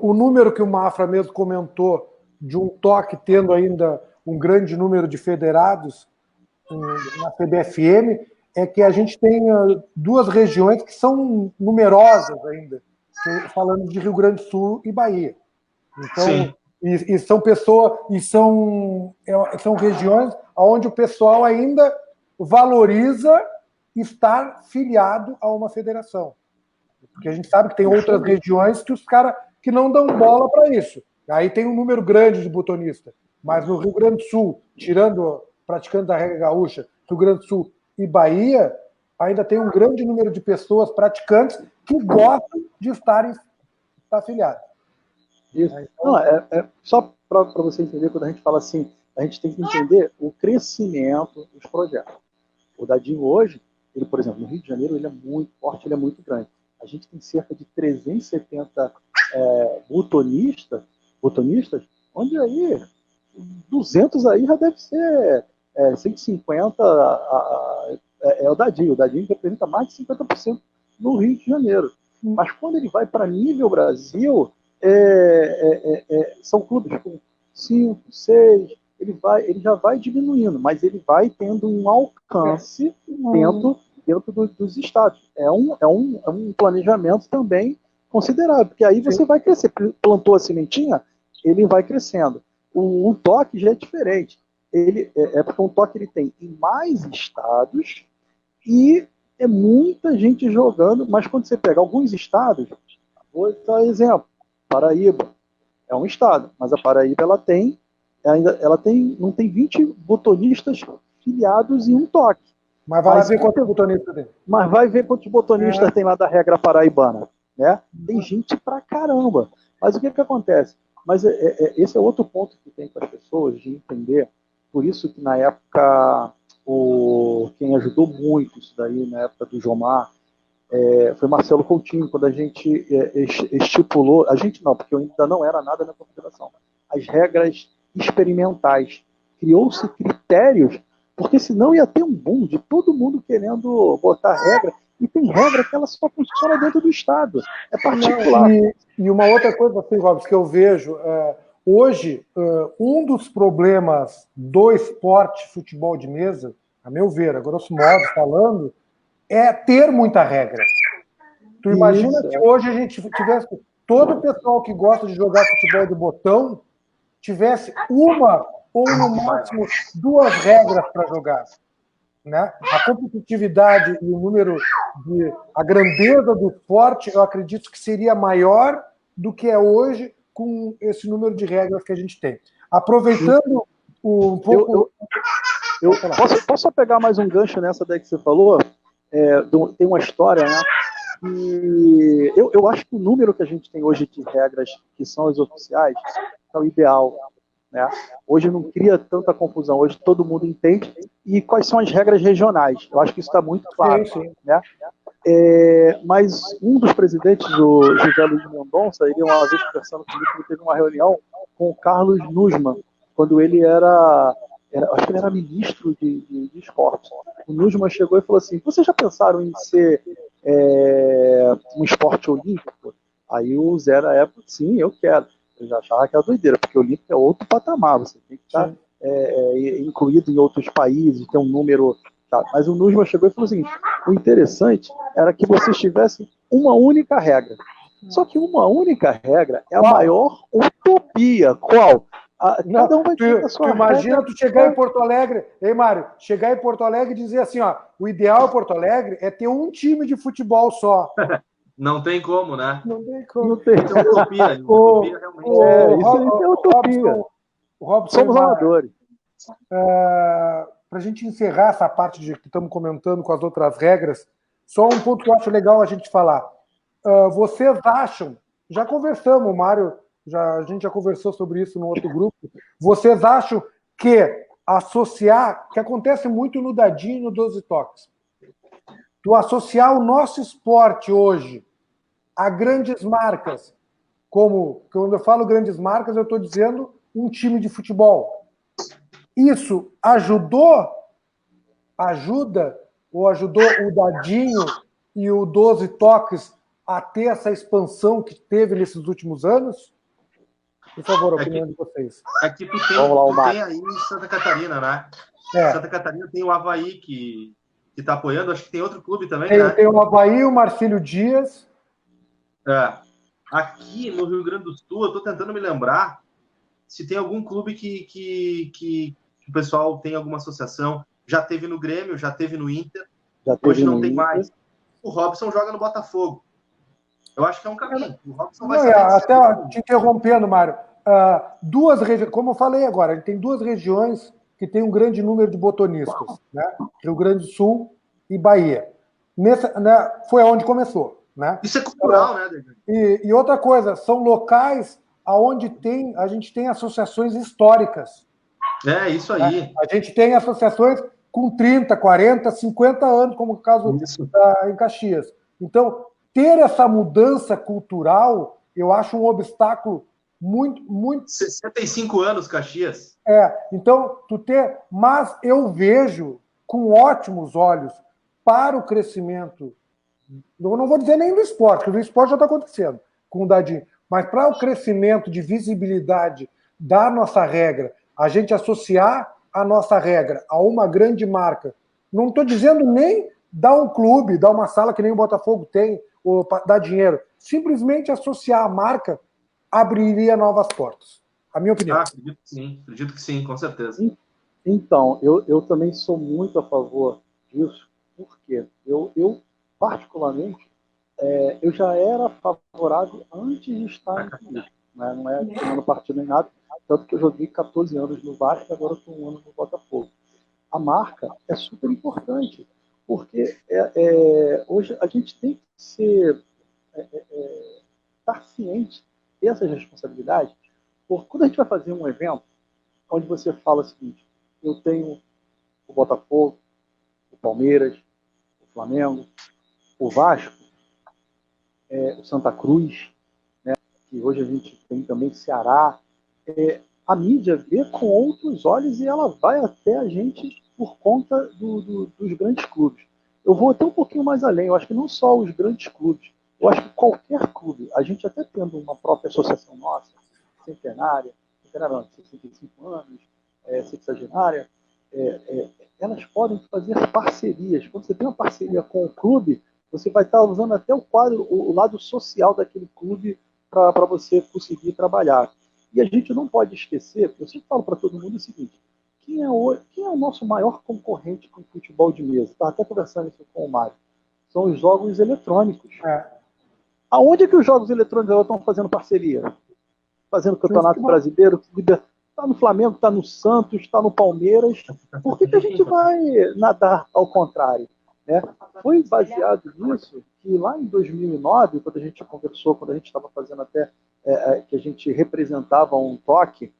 O número que o Mafra mesmo comentou, de um toque tendo ainda um grande número de federados na CBFM, é que a gente tem duas regiões que são numerosas ainda, falando de Rio Grande do Sul e Bahia. Então, e são pessoas, e são regiões onde o pessoal ainda valoriza estar filiado a uma federação. Porque a gente sabe que tem outras regiões que os caras que não dão bola para isso. Aí tem um número grande de botonistas. Mas no Rio Grande do Sul, tirando praticando da regra gaúcha, Rio Grande do Sul e Bahia, ainda tem um grande número de pessoas praticantes que gostam de estar afiliados. Isso. Não, só para você entender, quando a gente fala assim, a gente tem que entender o crescimento dos projetos. O Dadinho hoje, ele, por exemplo, no Rio de Janeiro, ele é muito forte, ele é muito grande. A gente tem cerca de 370 botonistas, onde aí 200 aí já deve ser 150 o Dadinho. O Dadinho representa mais de 50% no Rio de Janeiro. Mas quando ele vai para nível Brasil, são clubes com 5, 6, ele já vai diminuindo, mas ele vai tendo um alcance dentro dos estados. É um planejamento também considerável, porque aí você vai crescer. Plantou a sementinha, ele vai crescendo. Um toque já é diferente. Porque um toque ele tem em mais estados e é muita gente jogando, mas quando você pega alguns estados, vou dar exemplo, Paraíba é um estado, mas a Paraíba não tem 20 botonistas filiados em um toque. Mas vai lá ver quantos botonistas tem. Mas vai ver quantos botonistas tem lá da regra paraibana, né? Tem gente pra caramba. Mas o que acontece? Mas esse é outro ponto que tem para as pessoas de entender. Por isso que na época quem ajudou muito isso daí, na época do Jomar, foi Marcelo Coutinho, quando a gente estipulou, a gente não, porque eu ainda não era nada na confederação, as regras experimentais. Criou-se critérios, porque senão ia ter um boom de todo mundo querendo botar regra, e tem regra que ela só funciona dentro do Estado, é particular. E uma outra coisa, assim, Robson, que eu vejo, hoje, um dos problemas do esporte futebol de mesa, a meu ver, a grosso modo falando, é ter muita regra. Tu imagina que hoje a gente tivesse todo o pessoal que gosta de jogar futebol de botão tivesse uma ou no máximo 2 regras para jogar, né? A competitividade e o número a grandeza do esporte, eu acredito que seria maior do que é hoje com esse número de regras que a gente tem. Aproveitando um pouco... Posso só pegar mais um gancho nessa daí que você falou? Tem uma história, né? E eu acho que o número que a gente tem hoje de regras que são as oficiais é o ideal, né? Hoje não cria tanta confusão, hoje todo mundo entende. E quais são as regras regionais? Eu acho que isso está muito claro. Sim. Né? Mas um dos presidentes, o José Luiz Mendonça, ele uma vez conversando comigo, ele teve uma reunião com o Carlos Nussmann, quando ele acho que ele era ministro de esporte. O Nussmann chegou e falou assim: vocês já pensaram em ser um esporte olímpico? Aí o Zé na época, sim, eu quero. Eu já achava que era doideira, porque o olímpico é outro patamar, você tem que estar incluído em outros países, ter um número... Tá. Mas o Nussmann chegou e falou assim: o interessante era que vocês tivessem uma única regra. Só que uma única regra é a maior utopia. Qual? Cada um vai ter a sua regra. Imagina tu chegar em Porto Alegre, Mário, chegar em Porto Alegre e dizer assim, ó, o ideal em Porto Alegre é ter um time de futebol só. Não tem como, né? Não tem como. Não tem. Isso é utopia. Utopia realmente. Isso aí é utopia. Robson, somos amadores. Para a gente encerrar essa parte de que estamos comentando com as outras regras, só um ponto que eu acho legal a gente falar. Vocês acham, já conversamos, o Mário, a gente já conversou sobre isso no outro grupo, vocês acham que associar, que acontece muito no Dadinho e no 12 Toques, tu associar o nosso esporte hoje a grandes marcas, como, quando eu falo grandes marcas, eu estou dizendo um time de futebol. Isso ajuda ou ajudou o Dadinho e o 12 Toques a ter essa expansão que teve nesses últimos anos? Por favor, a opinião de vocês. Aqui tu tem aí em Santa Catarina, né? Santa Catarina tem o Avaí que está apoiando, acho que tem outro clube também, né? Tem o Avaí, o Marcílio Dias. Aqui no Rio Grande do Sul, eu estou tentando me lembrar se tem algum clube que o pessoal tem alguma associação. Já teve no Grêmio, já teve no Inter, hoje não tem mais. O Robson joga no Botafogo. Eu acho que é um caminho. O Robson vai saber até te interrompendo, Mário. Duas regiões, como eu falei agora, ele tem 2 regiões que tem um grande número de botonistas, né? Rio Grande do Sul e Bahia. Foi onde começou. Né? Isso é cultural, né, Daniel? E outra coisa, são locais onde a gente tem associações históricas. Isso aí. A gente tem associações com 30, 40, 50 anos, como o caso em Caxias. Então, ter essa mudança cultural, eu acho um obstáculo muito... 65 anos, Caxias. Então, mas eu vejo com ótimos olhos para o crescimento, eu não vou dizer nem do esporte, porque o esporte já está acontecendo com o Dadinho, mas para o crescimento de visibilidade da nossa regra, a gente associar a nossa regra a uma grande marca, não estou dizendo nem dar um clube, dar uma sala que nem o Botafogo tem, ou dar dinheiro, simplesmente associar a marca abriria novas portas. A minha opinião. Acredito que sim, com certeza. Então, eu também sou muito a favor disso, porque eu particularmente, eu já era favorável antes de estar em clube, né? Não é tomando partido nem nada, tanto que eu joguei 14 anos no Vasco e agora estou 1 ano no Botafogo. A marca é super importante, porque hoje a gente tem que estar ciente dessas responsabilidades, porque quando a gente vai fazer um evento onde você fala o seguinte: eu tenho o Botafogo, o Palmeiras, o Flamengo, o Vasco, o Santa Cruz, né, que hoje a gente tem também Ceará, a mídia vê com outros olhos e ela vai até a gente por conta dos grandes clubes. Eu vou até um pouquinho mais além, eu acho que não só os grandes clubes, eu acho que qualquer clube, a gente até tendo uma própria associação nossa, centenária não, 65 anos, sexagenária, elas podem fazer parcerias. Quando você tem uma parceria com o clube, você vai estar usando até o lado social daquele clube para você conseguir trabalhar. E a gente não pode esquecer, eu sempre falo para todo mundo o seguinte: quem é o nosso maior concorrente com o futebol de mesa? Estava até conversando isso com o Mário. São os jogos eletrônicos. Aonde é que os jogos eletrônicos estão fazendo parceria? Fazendo campeonato brasileiro, está no Flamengo, está no Santos, está no Palmeiras. Por que a gente vai nadar ao contrário? Né? Foi baseado nisso que lá em 2009, quando a gente conversou, quando a gente estava fazendo até que a gente representava um toque,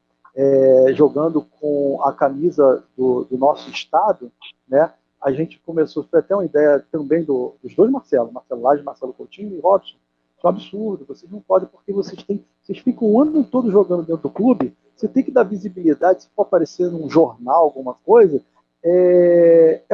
jogando com a camisa do nosso estado, né? A gente começou, foi até uma ideia também dos dois Marcelo Lage, Marcelo Coutinho e Robson. Isso é um absurdo, vocês não podem, porque vocês ficam o ano todo jogando dentro do clube, você tem que dar visibilidade, se for aparecer num jornal, alguma coisa,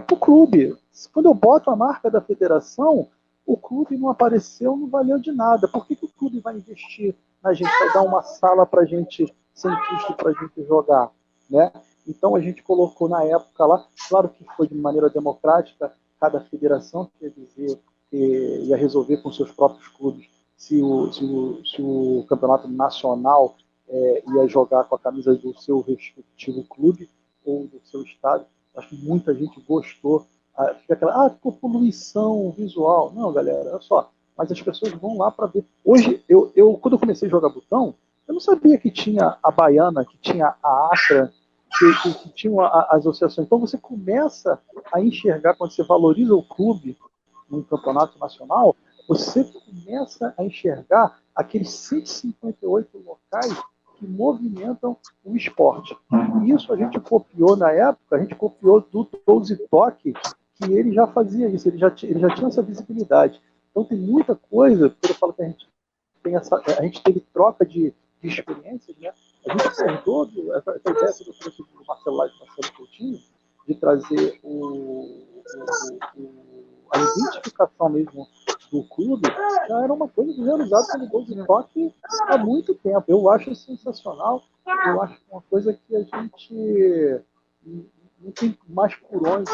pro clube. Quando eu boto a marca da federação, o clube não apareceu, não valeu de nada. Por que o clube vai investir na gente, vai dar uma sala para a gente, sem custo para a gente jogar, né? Então a gente colocou na época lá, claro que foi de maneira democrática, cada federação quer dizer que ia resolver com seus próprios clubes se o campeonato nacional ia jogar com a camisa do seu respectivo clube ou do seu estado. Acho que muita gente gostou. Fica aquela, ficou poluição visual. Não, galera, olha só. Mas as pessoas vão lá para ver. Hoje, quando eu comecei a jogar botão, eu não sabia que tinha a Baiana, que tinha a Acra, que tinham as associações. Então você começa a enxergar, quando você valoriza o clube num campeonato nacional, você começa a enxergar aqueles 158 locais que movimentam o esporte. E isso a gente copiou na época, a gente copiou do Touse Toque, que ele já fazia isso, ele já tinha essa visibilidade. Então tem muita coisa, quando eu falo que a gente teve troca de experiências, né? A gente herdou essa ideia que eu trouxe do Marcelo Lage e Marcelo Coutinho, de trazer a identificação mesmo do clube, já era uma coisa que já era usada pelo Touse Toque há muito tempo. Eu acho sensacional, eu acho uma coisa que a gente não tem mais por onde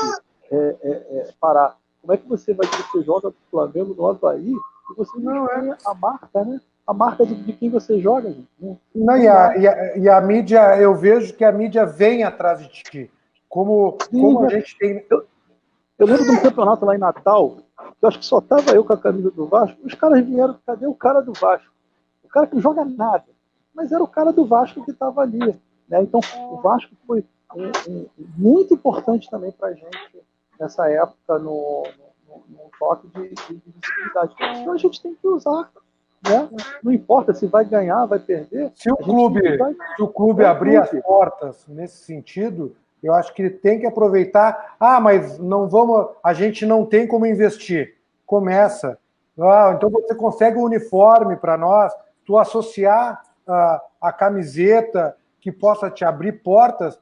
parar. Como é que você vai dizer que você joga do Flamengo no Avaí e você não tem a marca, né? A marca de quem você joga, gente. Não, e a mídia, eu vejo que a mídia vem atrás de ti. Como a gente tem. Eu lembro de um campeonato lá em Natal, eu acho que só tava eu com a camisa do Vasco, os caras vieram, cadê o cara do Vasco? O cara que não joga nada, mas era o cara do Vasco que estava ali. Né? Então, o Vasco foi muito importante também para a gente nessa época no toque de visibilidade. Então a gente tem que usar. Né? Não importa se vai ganhar, vai perder. Se o clube abrir as portas nesse sentido, Eu acho que tem que aproveitar. Ah, mas não vamos, a gente não tem como investir. Começa. Ah, então você consegue um uniforme para nós, tu associar a camiseta que possa te abrir portas.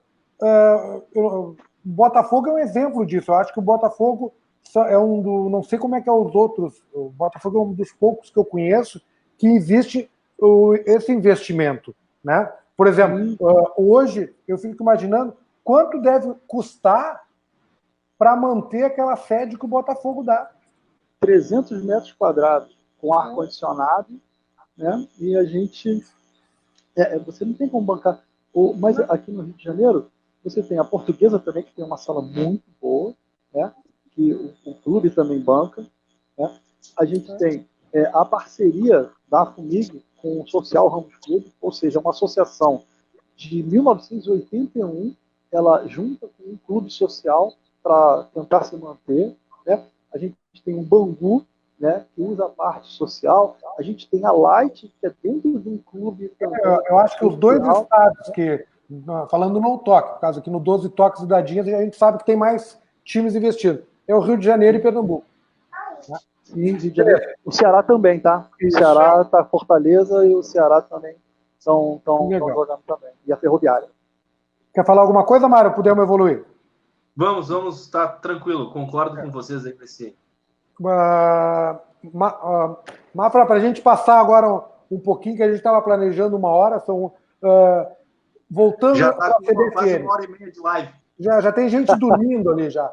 O Botafogo é um exemplo disso. Eu acho que o Botafogo é um do. Não sei como é que é os outros. O Botafogo é um dos poucos que eu conheço que existe esse investimento. Né? Por exemplo, hoje eu fico imaginando quanto deve custar para manter aquela sede que o Botafogo dá. 300 metros quadrados com ar-condicionado, né? E a gente... você não tem como bancar... Mas aqui no Rio de Janeiro, você tem a Portuguesa também, que tem uma sala muito boa, né? Que o clube também banca. Né? A gente tem a parceria da FUMIG com o Social Ramos Clube, ou seja, uma associação de 1981, ela junta com um clube social para tentar se manter. Né? A gente tem um Bangu, né, que usa a parte social. A gente tem a Light, que é dentro de um clube também. Eu acho que os dois estados que, falando no toque, por causa que no 12 toques e dadinhas, a gente sabe que tem mais times investidos. É o Rio de Janeiro e Pernambuco. Sim, Rio de Janeiro. O Ceará também, tá? O Ceará tá Fortaleza e o Ceará também estão jogando também. E a Ferroviária. Quer falar alguma coisa, Mário? Podemos evoluir? Vamos, tá tranquilo. Concordo com vocês aí para esse. Mafra, para a gente passar agora um pouquinho, que a gente estava planejando 1 hora, voltando já está com quase 1h30 de live. Já tem gente dormindo ali já.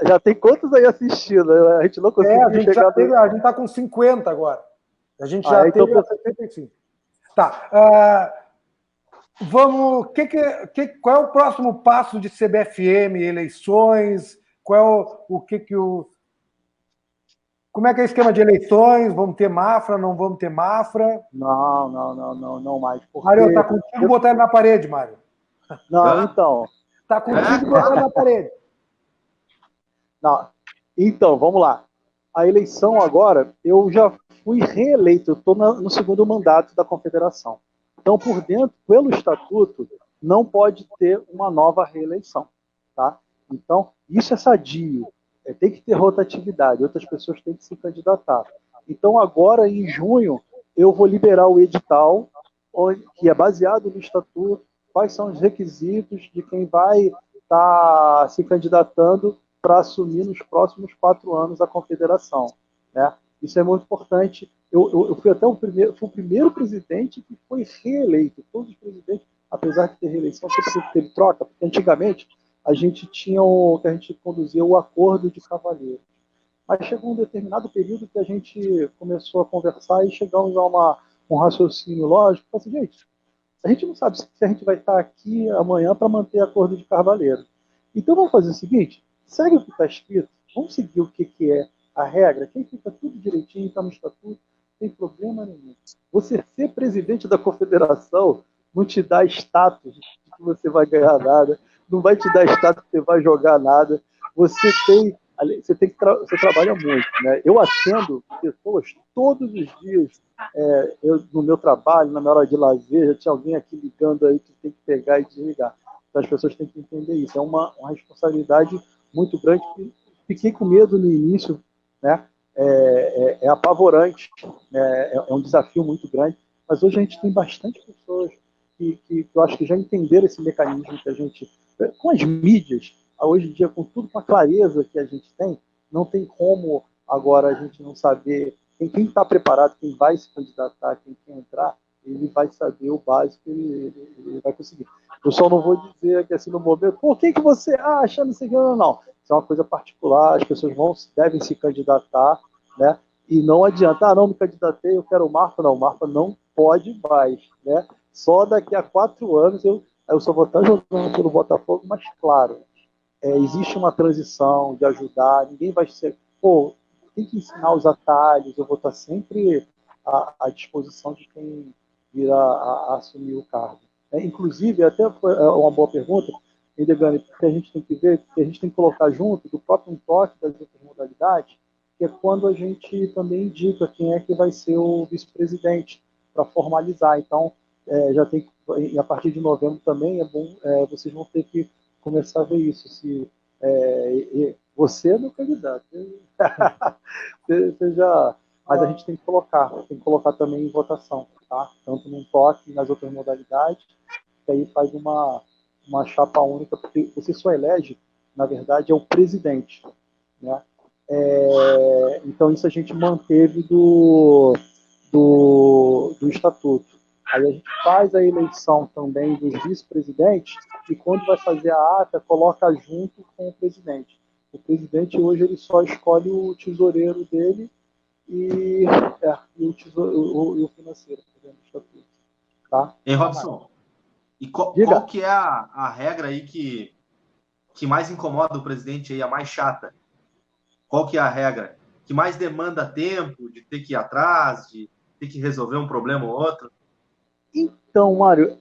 Já tem quantos aí assistindo? A gente não conseguiu chegar... A gente está com 50 agora. A gente já teve 75. Tá. Vamos... qual é o próximo passo de CBFM, eleições? Como é que é o esquema de eleições? Vamos ter Mafra, não vamos ter Mafra? Não mais. Porque... Mário, tá contigo botar ele na parede, Mário. Não, então... Tá contigo botar ele na parede. Não. Então, vamos lá. A eleição agora, eu já fui reeleito, eu estou no segundo mandato da Confederação. Então, por dentro, pelo estatuto, não pode ter uma nova reeleição. Tá? Então, isso é sadio. Tem que ter rotatividade, outras pessoas têm que se candidatar. Então, agora, em junho, eu vou liberar o edital, que é baseado no estatuto, quais são os requisitos de quem vai estar se candidatando para assumir nos próximos 4 anos a Confederação. Né? Isso é muito importante. Eu fui até o primeiro presidente que foi reeleito. Todos os presidentes, apesar de ter reeleição, sempre teve troca, porque antigamente a gente tinha que a gente conduzia o acordo de cavalheiros. Mas chegou um determinado período que a gente começou a conversar e chegamos a um raciocínio lógico. Assim, gente, a gente não sabe se a gente vai estar aqui amanhã para manter acordo de carvalheiro. Então vamos fazer o seguinte, segue o que está escrito, vamos seguir o que é a regra, quem fica tudo direitinho, está no estatuto, não tem problema nenhum. Você ser presidente da confederação não te dá status de que você vai ganhar nada, não vai te dar status que você vai jogar nada. Você trabalha muito. Né? Eu atendo pessoas todos os dias. No meu trabalho, na minha hora de lazer, já tinha alguém aqui ligando aí que tem que pegar e desligar. Então as pessoas têm que entender isso. É uma responsabilidade muito grande. Fiquei com medo no início, né? É apavorante, né? É um desafio muito grande. Mas hoje a gente tem bastante pessoas que eu acho que já entenderam esse mecanismo que a gente... Com as mídias, hoje em dia, com tudo, com a clareza que a gente tem, não tem como agora a gente não saber quem está preparado, quem vai se candidatar, quem quer entrar, ele vai saber o básico, ele vai conseguir. Eu só não vou dizer que assim no momento, por que você acha, não sei o que, não. Isso é uma coisa particular, as pessoas devem se candidatar, né? E não adianta, não me candidatei, eu quero o Marfa, não, o Marfa não pode mais, né? Só daqui a 4 anos eu só vou estar jogando pelo Botafogo, mas claro, existe uma transição de ajudar, ninguém vai ser, tem que ensinar os atalhos, eu vou estar sempre à disposição de quem vir a assumir o cargo. Inclusive, até foi uma boa pergunta, Indegani, porque a gente tem que ver, que a gente tem que colocar junto do próprio toque das outras modalidades, que é quando a gente também indica quem é que vai ser o vice-presidente, para formalizar. Então, e a partir de novembro também é bom, vocês vão ter que começar a ver isso. Se você é meu candidato, você já, mas a gente tem que colocar também em votação, tá? Tanto no toque nas outras modalidades, que aí faz uma chapa única, porque você só elege, na verdade, é o presidente, né? Então isso a gente manteve do estatuto. Aí a gente faz a eleição também dos vice-presidentes e quando vai fazer a ata, coloca junto com o presidente. O presidente hoje ele só escolhe o tesoureiro dele e o financeiro, do estatuto. Tá? Hein, Robson? E qual que é a regra aí que mais incomoda o presidente aí, a mais chata? Qual que é a regra? Que mais demanda tempo, de ter que ir atrás, de ter que resolver um problema ou outro? Então, Mário,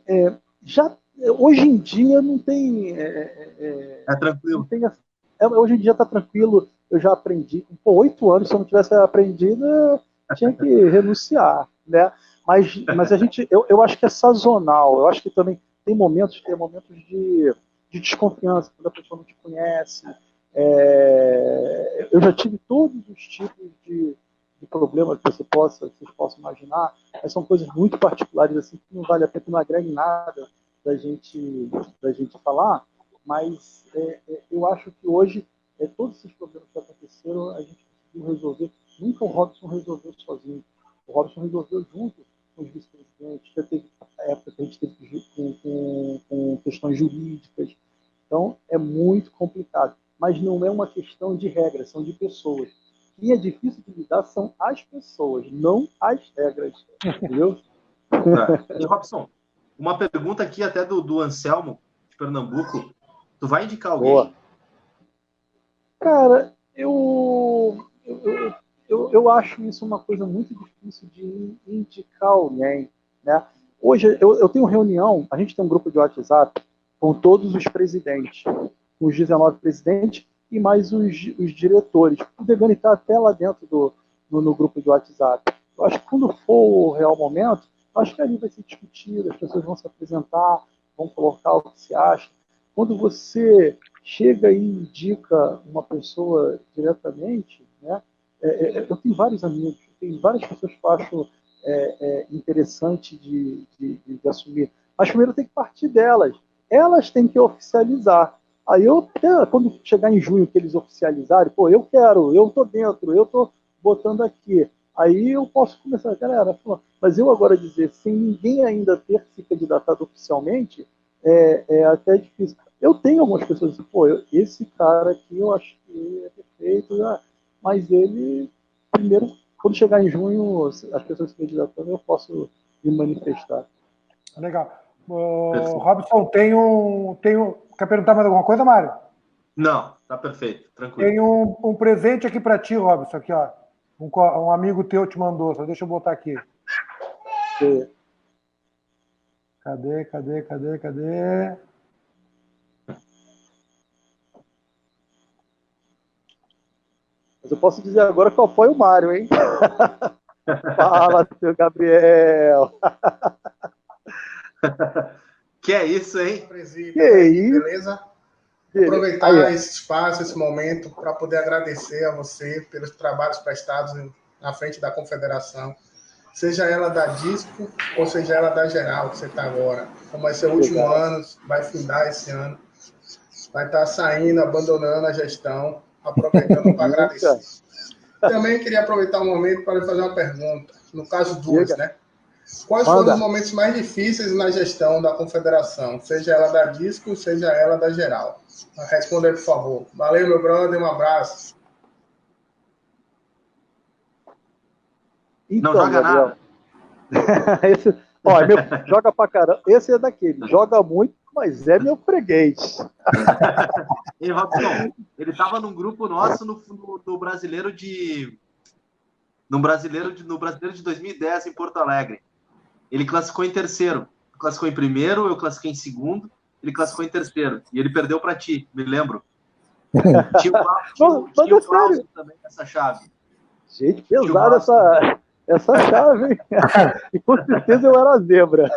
hoje em dia não tem... tranquilo. Não tem, hoje em dia está tranquilo, eu já aprendi. 8 anos, se eu não tivesse aprendido, eu tinha que renunciar, né? Mas eu acho que é sazonal. Eu acho que também tem momentos de desconfiança, quando a pessoa não te conhece. Eu já tive todos os tipos de problemas que vocês possam imaginar, mas são coisas muito particulares, assim, que não vale a pena, não agrega em nada da gente falar, mas eu acho que hoje, todos esses problemas que aconteceram, a gente conseguiu resolver. Nunca o Robson resolveu sozinho. O Robson resolveu junto com os vice-presidentes, já teve época que a gente teve com questões jurídicas. Então, é muito complicado. Mas não é uma questão de regras, são de pessoas. Quem é difícil de lidar são as pessoas, não as regras. Entendeu? Tá. E, Robson, uma pergunta aqui até do Anselmo, de Pernambuco. Tu vai indicar alguém? Boa. Cara, eu acho isso uma coisa muito difícil de indicar alguém, né? Hoje eu tenho reunião, a gente tem um grupo de WhatsApp com todos os presidentes, os 19 presidentes e mais os diretores. O Degani está até lá dentro no grupo de WhatsApp. Eu acho que quando for o real momento, acho que ali vai ser discutido, as pessoas vão se apresentar, vão colocar o que se acha. Quando você chega e indica uma pessoa diretamente, né? Eu tenho vários amigos, tem várias pessoas que eu acho interessante de assumir. Mas primeiro tem que partir delas. Elas têm que oficializar. Aí quando chegar em junho que eles oficializarem, eu quero, eu estou dentro, eu estou botando aqui. Aí eu posso começar, galera, mas eu agora dizer, sem ninguém ainda ter se candidatado oficialmente, é até difícil. Eu tenho algumas pessoas que esse cara aqui eu acho que é perfeito, né? Mas ele, primeiro, quando chegar em junho, as pessoas se candidatando, eu posso me manifestar. Legal. Robson, quer perguntar mais alguma coisa, Mário? Não, tá perfeito, tranquilo. Tem um presente aqui para ti, Robson, aqui, ó. Um amigo teu te mandou, só deixa eu botar aqui. Sim. Cadê? Mas eu posso dizer agora qual foi o Mário, hein? Fala, seu Gabriel. Que é isso, hein? Que é isso? Beleza? Aproveitar aí, esse espaço, esse momento, para poder agradecer a você pelos trabalhos prestados na frente da Confederação, seja ela da Disco ou seja ela da Geral, que você está agora. Como vai ser o último ano, vai findar esse ano, vai estar saindo, abandonando a gestão, aproveitando para agradecer. Também queria aproveitar o momento para lhe fazer uma pergunta, no caso duas, né? Quais foram os momentos mais difíceis na gestão da Confederação, seja ela da Disco, seja ela da Geral? Responda aí, por favor. Valeu, meu brother, um abraço. Então, não joga Gabriel, nada. Joga pra caramba. Esse é daquele. Joga muito, mas é meu freguês. E, Robson, ele estava num grupo nosso no Brasileiro de... No Brasileiro de 2010 em Porto Alegre. Ele classificou em terceiro. Classificou em primeiro, eu classifiquei em segundo. Ele classificou em terceiro. E ele perdeu para ti, me lembro. Tinha o Klauso também nessa chave. Gente, pesada essa chave, hein? E com certeza eu era a zebra.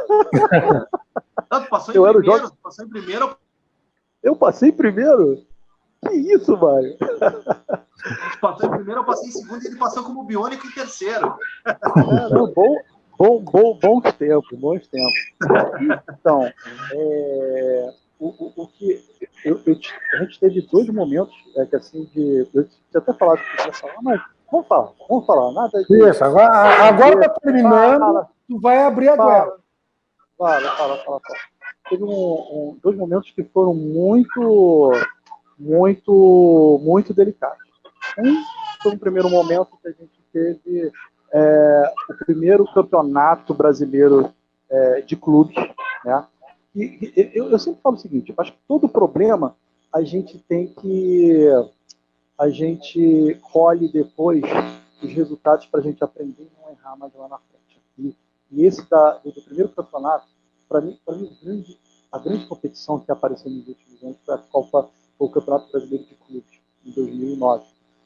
Não, tu passou Eu em era o primeiro, Jorge. tu passou em primeiro. Eu passei primeiro? Que isso, Mário? Tu passou em primeiro, eu passei em segundo e ele passou como biônico em terceiro. Cara, bons tempos, bons tempos. Então, o que a gente teve dois momentos que assim eu tinha até falado que eu ia falar, mas vamos falar, nada de. Isso, agora tá terminando, tu vai abrir agora. Fala. Teve dois momentos que foram muito delicados. Foi um primeiro momento que a gente teve o primeiro campeonato brasileiro de clubes, né? E eu sempre falo o seguinte: eu acho que todo problema a gente colhe depois os resultados para a gente aprender e não errar mais lá na frente. E esse do primeiro campeonato, para mim a grande competição que apareceu nos últimos anos foi o Campeonato Brasileiro de Clubes, em 2009.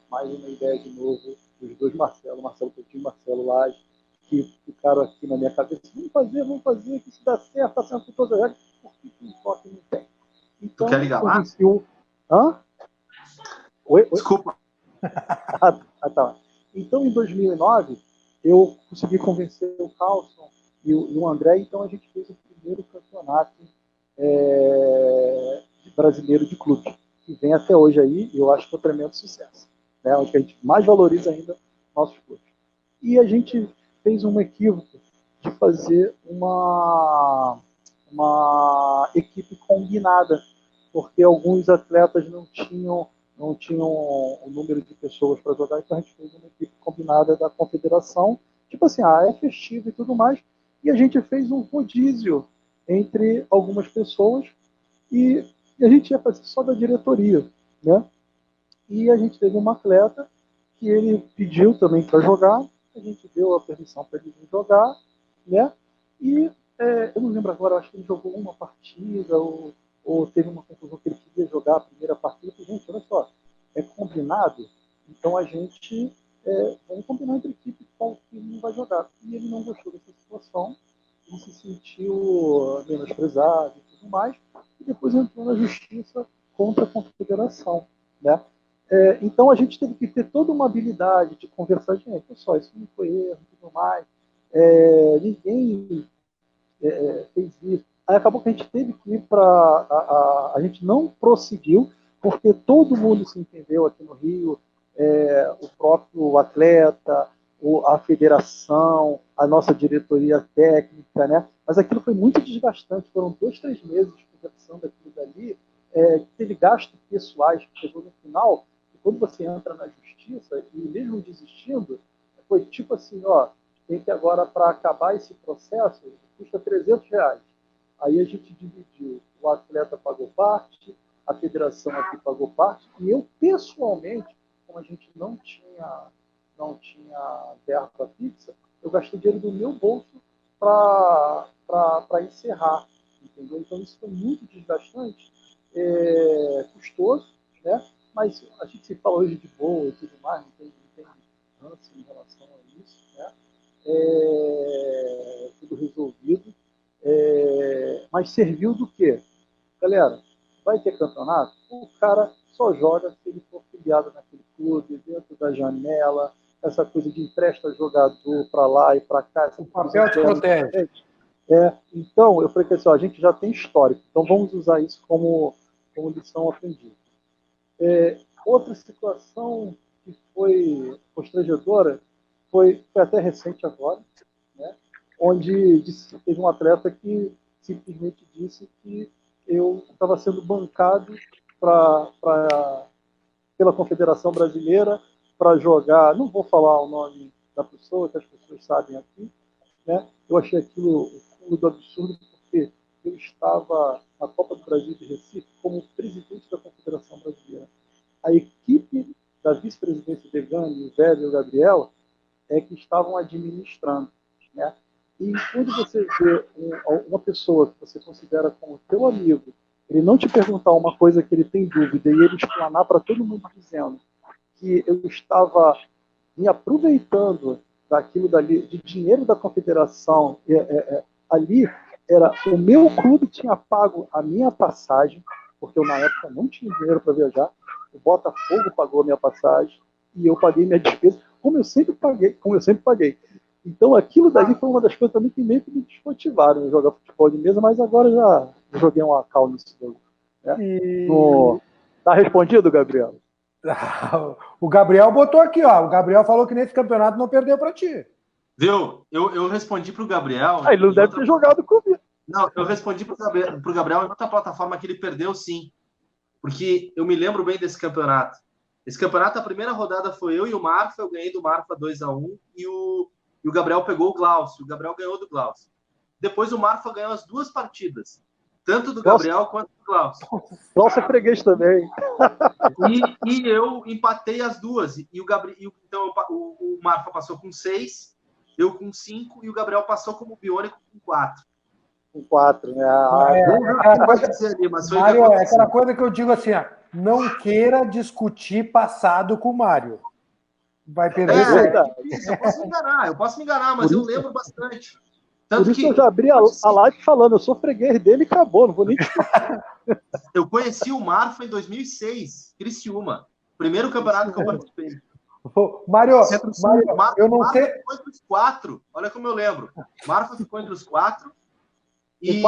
Mais uma ideia de novo dos dois Marcelo Coutinho e Marcelo Lage, que ficaram aqui na minha cabeça: vamos fazer, que se dá certo, está sendo com todas as regras, por que importa não tem? Então, tu quer ligar lá? Hã? Oi? Desculpa. Tá. Então, em 2009, eu consegui convencer o Carlson e o André, então a gente fez o primeiro campeonato brasileiro de clube, que vem até hoje aí, e eu acho que é um tremendo sucesso. Né? Onde a gente mais valoriza ainda nossos clubes. E a gente fez um equívoco de fazer uma equipe combinada, porque alguns atletas não tinham o número de pessoas para jogar, então a gente fez uma equipe combinada da confederação, tipo assim, é festivo e tudo mais, e a gente fez um rodízio entre algumas pessoas e a gente ia fazer só da diretoria, né? E a gente teve um atleta que ele pediu também para jogar, a gente deu a permissão para ele jogar, né? E eu não lembro agora, acho que ele jogou uma partida ou teve uma conclusão que ele queria jogar a primeira partida. Gente, olha só, é combinado, então a gente vamos combinar entre a equipe qual que não vai jogar. E ele não gostou dessa situação, ele se sentiu menosprezado e tudo mais, e depois entrou na justiça contra a confederação, né? Então a gente teve que ter toda uma habilidade de conversar, gente, pessoal, isso não foi erro e tudo mais, ninguém fez isso. Aí acabou que a gente teve que ir para. A gente não prosseguiu, porque todo mundo se entendeu aqui no Rio, o próprio atleta, a federação, a nossa diretoria técnica, né? Mas aquilo foi muito desgastante, foram 2, 3 meses conversando aquilo dali, teve gastos pessoais que chegou no final, e quando você entra na justiça, e mesmo desistindo, foi tipo assim, tem que agora, para acabar esse processo, custa R$300. Aí a gente dividiu, o atleta pagou parte, a federação aqui pagou parte, e eu pessoalmente, como a gente não tinha verba fixa, eu gastei dinheiro do meu bolso para encerrar, entendeu? Então isso foi muito desgastante, custoso, né? Mas a gente se fala hoje de boa e tudo mais, não tem ranço em relação a isso, né? Tudo resolvido, mas serviu do quê? Galera, vai ter campeonato? O cara só joga se ele for filiado naquele clube, dentro da janela, essa coisa de empresta jogador para lá e para cá. O papel te protege. Então, eu falei que assim, a gente já tem histórico, então vamos usar isso como lição aprendida. Outra situação que foi constrangedora foi até recente agora, né, onde teve um atleta que simplesmente disse que eu estava sendo bancado pela Confederação Brasileira para jogar, não vou falar o nome da pessoa, que as pessoas sabem aqui, né? Eu achei aquilo o fundo do absurdo, porque eu estava na Copa do Brasil de Recife como presidente da Confederação Brasileira. A equipe da vice-presidência Degani, o Velho e o Gabriel, que estavam administrando, né? E quando você vê uma pessoa que você considera como teu amigo, ele não te perguntar uma coisa que ele tem dúvida e ele explanar para todo mundo dizendo que eu estava me aproveitando daquilo dali, de dinheiro da confederação ali, era o meu clube tinha pago a minha passagem, porque eu na época não tinha dinheiro para viajar, o Botafogo pagou a minha passagem e eu paguei minha despesa, como eu sempre paguei. Então aquilo dali foi uma das coisas também que meio que me desmotivaram a jogar futebol de mesa, mas agora já joguei uma cal nisso. Né? Tá respondido, Gabriel? O Gabriel botou aqui, ó. O Gabriel falou que nesse campeonato não perdeu para ti. Viu? Eu respondi pro Gabriel. Ele não deve ter jogado comigo. Não, eu respondi pro Gabriel em outra plataforma que ele perdeu, sim. Porque eu me lembro bem desse campeonato. Esse campeonato, a primeira rodada foi eu e o Marfa. Eu ganhei do Marfa 2-1 e o Gabriel pegou o Glaucio. O Gabriel ganhou do Glaucio. Depois o Marfa ganhou as duas partidas. Tanto do Gabriel quanto do Glaucio. Glaucio é freguês também. E eu empatei as duas. Então o Marfa passou com 6, eu com 5 e o Gabriel passou como biônico com 4. Com 4, né? Mário, é aquela coisa que eu digo assim, ó, não queira discutir passado com o Mário. Vai perder. Eu posso me enganar, mas eu lembro bastante. Tanto por isso que eu já abri a live falando, eu sou freguês dele e acabou, não vou nem discutir. Eu conheci o Marfa em 2006, Criciúma. Primeiro campeonato que eu participei. Mário, eu não sei. Marfa ficou entre os 4, olha como eu lembro. Marfa ficou entre os 4 e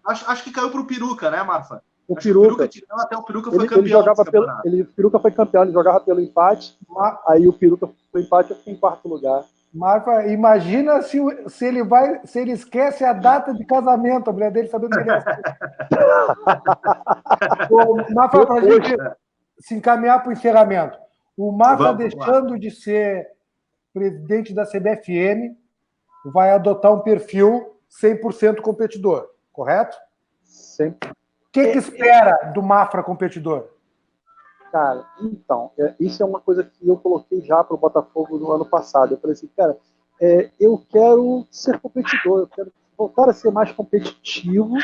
acho que caiu pro Peruca, né, Marfa? O Peruca até o Peruca foi campeão. O Peruca foi campeão, ele jogava pelo empate, aí o Peruca foi empate, eu fiquei em 4º lugar. Marfa, imagina se ele esquece a data de casamento, a mulher dele sabendo que ele é. Marfa, para a gente se encaminhar para o encerramento. O Marfa, deixando de ser presidente da CBFM, vai adotar um perfil 100% competidor, correto? Sempre. O que espera do Mafra competidor? Cara, então, isso é uma coisa que eu coloquei já para o Botafogo no ano passado. Eu falei assim, cara, eu quero ser competidor, eu quero voltar a ser mais competitivo,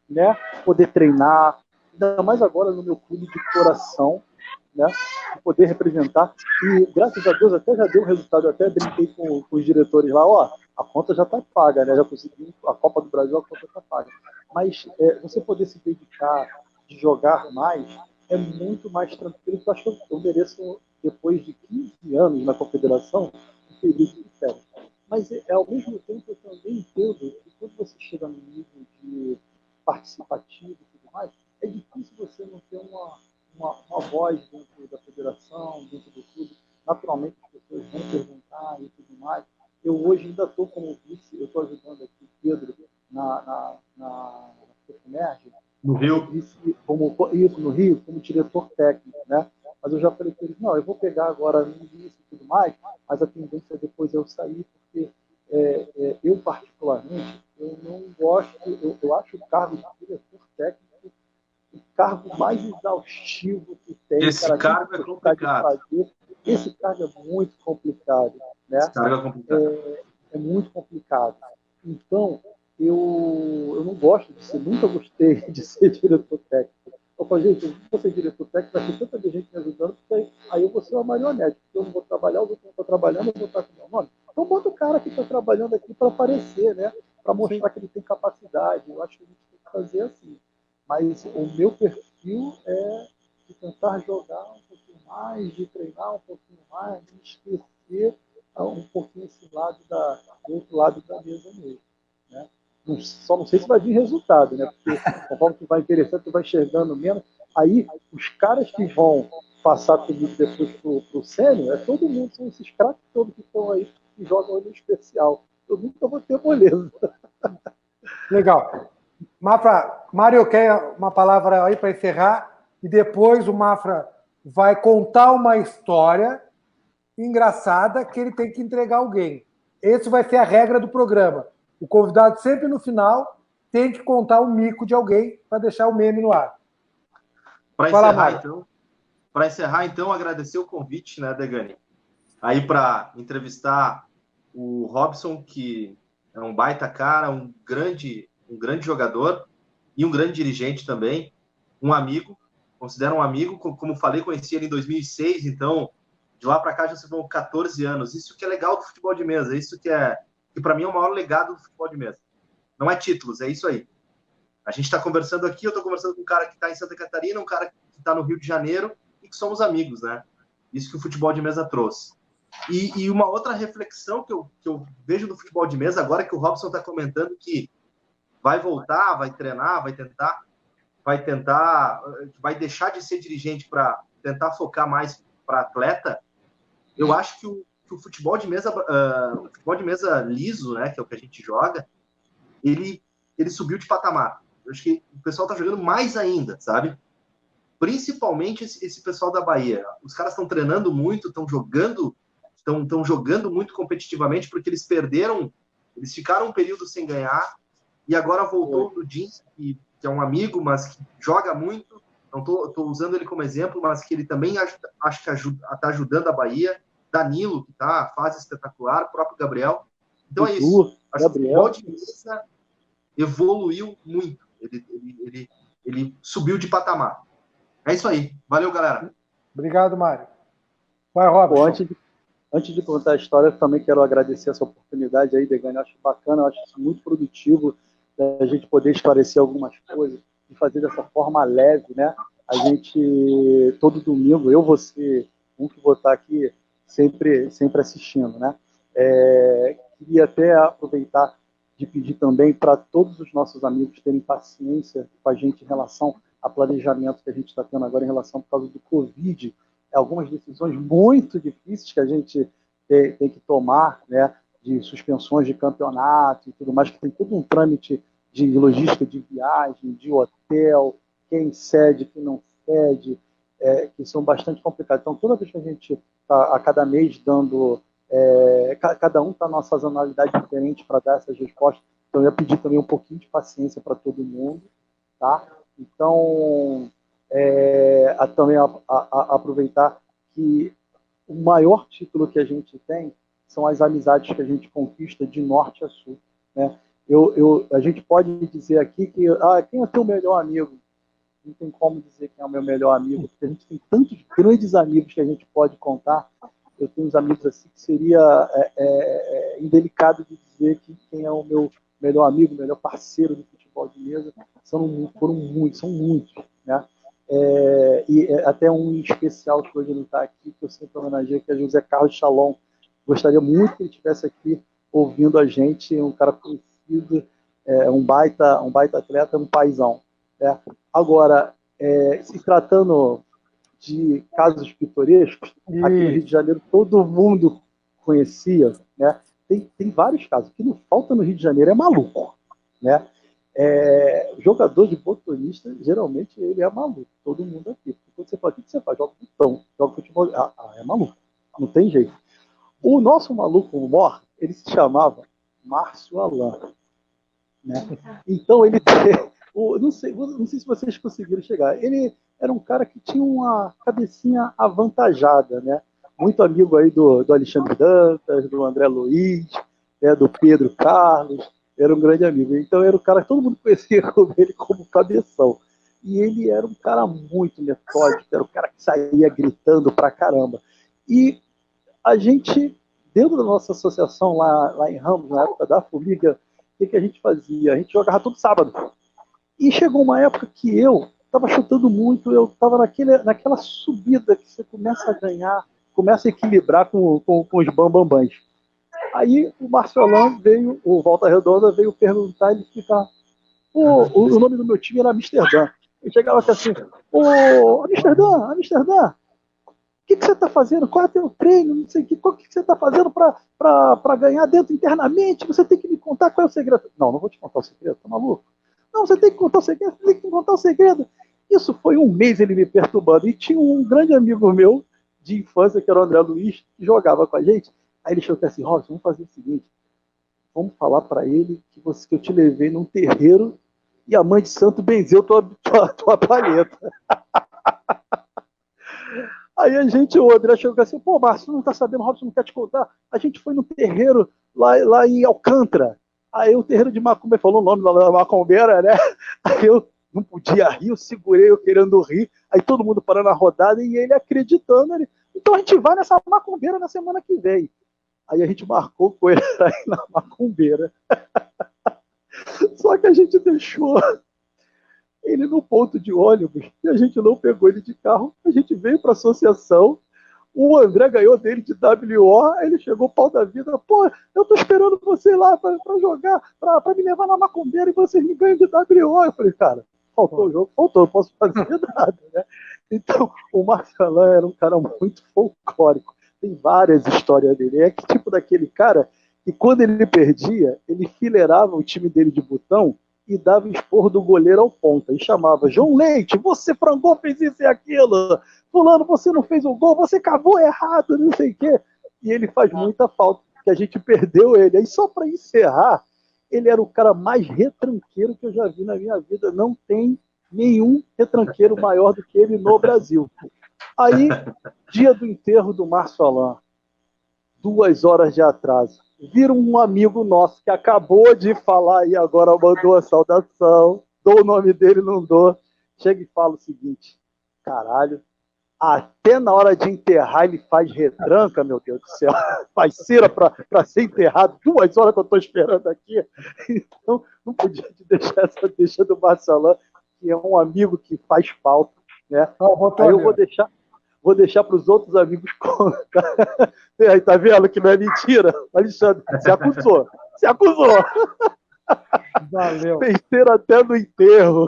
né? Poder treinar, ainda mais agora no meu clube de coração, né? Poder representar. E graças a Deus até já deu um resultado. Eu até brinquei com os diretores lá, ó, a conta já está paga, né? Já consegui a Copa do Brasil, a conta está paga. Mas você poder se dedicar, de jogar mais, é muito mais tranquilo. Eu acho que eu mereço, depois de 15 anos na Confederação, um período de férias. Mas ao mesmo tempo eu também entendo que quando você chega no nível de participativo e tudo mais, é difícil você não ter uma voz dentro da federação, dentro do clube. Naturalmente as pessoas vão perguntar e tudo mais. Eu hoje ainda estou como vice, eu estou ajudando aqui o Pedro na Emerge, no Rio. Isso, no Rio, como diretor técnico, né? Mas eu já falei para eles, não, eu vou pegar agora no início e tudo mais, mas a tendência é depois eu sair, porque eu particularmente, eu não gosto, eu acho o cargo de diretor técnico o cargo mais exaustivo que tem. Esse cargo é complicado. Esse cargo é muito complicado, né? Esse cargo é complicado. É muito complicado. Então, eu não gosto de ser, nunca gostei de ser diretor técnico. Eu falei, gente, eu vou ser diretor técnico, vai ter tanta gente me ajudando, porque aí eu vou ser uma marionete, porque eu não vou trabalhar, os outros não estão trabalhando, eu vou estar com o meu nome. Então, bota o cara que está trabalhando aqui para aparecer, né? Para mostrar que ele tem capacidade. Eu acho que a gente tem que fazer assim. Mas o meu perfil é de tentar jogar um pouquinho mais, de treinar um pouquinho mais, de esquecer um pouquinho esse lado do outro lado da mesa mesmo. Né? Só não sei se vai vir resultado, né? Porque conforme tu vai interessando, tu vai enxergando menos. Aí os caras que vão passar comigo depois pro sênior, todo mundo, são esses craques todos que estão aí, que jogam no especial. Eu nunca vou ter moleza. Legal. Mafra, Mário, quer uma palavra aí para encerrar? E depois o Mafra vai contar uma história engraçada que ele tem que entregar alguém. Essa vai ser a regra do programa. O convidado sempre no final tem que contar um mico de alguém para deixar o meme no ar. Para encerrar, então, agradecer o convite, né, Degani? Aí para entrevistar o Robson, que é um baita cara, um grande jogador e um grande dirigente também, um amigo, considero um amigo, como falei, conheci ele em 2006, então de lá para cá já se vão 14 anos. Isso que é legal do futebol de mesa, isso que para mim é o maior legado do futebol de mesa. Não é títulos, é isso aí. A gente está conversando aqui, eu estou conversando com um cara que está em Santa Catarina, um cara que está no Rio de Janeiro, e que somos amigos, né? Isso que o futebol de mesa trouxe. E uma outra reflexão que eu vejo do futebol de mesa, agora que o Robson está comentando que vai voltar, vai treinar, vai deixar de ser dirigente para tentar focar mais para atleta, eu acho que o futebol de mesa, liso, né, que é o que a gente joga, ele subiu de patamar. Eu acho que o pessoal está jogando mais ainda, sabe? Principalmente esse pessoal da Bahia. Os caras estão treinando muito, estão jogando muito competitivamente, porque eles ficaram um período sem ganhar, e agora voltou o Jeans, que é um amigo, mas que joga muito. Não estou usando ele como exemplo, mas que ele também acho que está ajudando a Bahia. Danilo, que está fase espetacular, o próprio Gabriel. Então é isso. Acho que o futebol de mesa evoluiu muito. Ele subiu de patamar. É isso aí. Valeu, galera. Obrigado, Mário. Vai, Robson. Antes de contar a história, eu também quero agradecer essa oportunidade aí, Degani. Acho bacana, acho isso muito produtivo, a gente poder esclarecer algumas coisas e fazer dessa forma leve, né? A gente, todo domingo, você, que vou estar aqui sempre assistindo, né? Queria até aproveitar de pedir também para todos os nossos amigos terem paciência com a gente em relação a planejamento que a gente está tendo agora em relação por causa do Covid, algumas decisões muito difíceis que a gente tem que tomar, né, de suspensões de campeonato e tudo mais, que tem todo um trâmite de logística de viagem, de hotel, quem cede, quem não cede, que são bastante complicados. Então, toda vez que a gente está a cada mês dando... cada um está numa sazonalidade diferente para dar essas respostas, então eu ia pedir também um pouquinho de paciência para todo mundo, tá? Então, também aproveitar que o maior título que a gente tem são as amizades que a gente conquista de norte a sul, né? A gente pode dizer aqui que quem é teu melhor amigo? Não tem como dizer quem é o meu melhor amigo, porque a gente tem tantos grandes amigos que a gente pode contar. Eu tenho uns amigos assim que seria indelicado de dizer que quem é o meu melhor amigo, melhor parceiro do futebol de mesa. São muitos, né? E até um especial que hoje não está aqui, que eu sempre homenageio, que é José Carlos Chalon. Gostaria muito que ele estivesse aqui ouvindo a gente, um cara conhecido, um baita atleta, um paizão. Né? Agora, se tratando de casos pitorescos, aqui no Rio de Janeiro todo mundo conhecia, né? Tem vários casos. O que não falta no Rio de Janeiro é maluco, né? Jogador de botonista, geralmente ele é maluco, todo mundo aqui. Quando você fala, o que você faz? Joga botão, joga futebol, é maluco, não tem jeito. O nosso maluco mor, ele se chamava Márcio Alain, né? Então ele não sei se vocês conseguiram chegar. Ele era um cara que tinha uma cabecinha avantajada, né? Muito amigo aí do Alexandre Dantas, do André Luiz, do Pedro Carlos, era um grande amigo. Então era o cara que todo mundo conhecia ele como cabeção. E ele era um cara muito metódico, era um cara que saía gritando pra caramba. E a gente, dentro da nossa associação lá em Ramos, na época da Formiga, o que a gente fazia? A gente jogava todo sábado. E chegou uma época que eu estava chutando muito, eu estava naquela subida que você começa a ganhar, começa a equilibrar com os bambambãs. Aí o Márcio Alain veio, o Volta Redonda veio perguntar, ele fica, o nome do meu time era Amsterdã. Ele chegava aqui assim, Amsterdã, o que você está fazendo? Qual é o teu treino? Não sei o que você está fazendo para ganhar dentro internamente? Você tem que me contar qual é o segredo. Não vou te contar o segredo, tá maluco? Não, você tem que contar o segredo, você tem que contar o segredo. Isso foi um mês ele me perturbando. E tinha um grande amigo meu de infância, que era o André Luiz, que jogava com a gente. Aí ele chegou assim, Robson, vamos fazer o seguinte, vamos falar para ele que eu te levei num terreiro e a mãe de santo benzeu tua palheta. Aí o André chegou assim, pô, Márcio, não tá sabendo, Robson não quer te contar. A gente foi no terreiro lá em Alcântara. Aí o terreiro de Macumba, falou o nome da macumbeira, né? Aí eu não podia rir, eu segurei, eu querendo rir. Aí todo mundo parando a rodada e ele acreditando. Então a gente vai nessa macumbeira na semana que vem. Aí a gente marcou com ele aí na macumbeira. Só que a gente deixou ele no ponto de ônibus e a gente não pegou ele de carro. A gente veio para a associação. O André ganhou dele de WO, ele chegou pau da vida. Pô, eu tô esperando você lá para jogar, para me levar na macumbeira e vocês me ganham de WO. Eu falei, cara, faltou o jogo, faltou, eu posso fazer nada, né? Então, o Marcelão era um cara muito folclórico. Tem várias histórias dele. É que tipo daquele cara que quando ele perdia, ele fileirava o time dele de botão e dava esporro do goleiro ao ponta. E chamava, João Leite, você frangou, fez isso e aquilo. Fulano, você não fez o gol, você cavou errado, não sei o quê. E ele faz muita falta, porque a gente perdeu ele. Aí só para encerrar, ele era o cara mais retranqueiro que eu já vi na minha vida. Não tem nenhum retranqueiro maior do que ele no Brasil. Aí, dia do enterro do Márcio Alain, 2 horas de atraso. Vira um amigo nosso que acabou de falar e agora mandou a saudação. Dou o nome dele, não dou. Chega e fala o seguinte, caralho, até na hora de enterrar ele faz retranca, meu Deus do céu. Faz cera para ser enterrado. 2 horas que eu estou esperando aqui. Então, não podia deixar essa deixa do Marcelão, que é um amigo que faz falta. Né? Aí eu vou deixar para os outros amigos contar. Aí, tá vendo que não é mentira? Alexandre, se acusou. Se acusou. Valeu. Besteira até no enterro.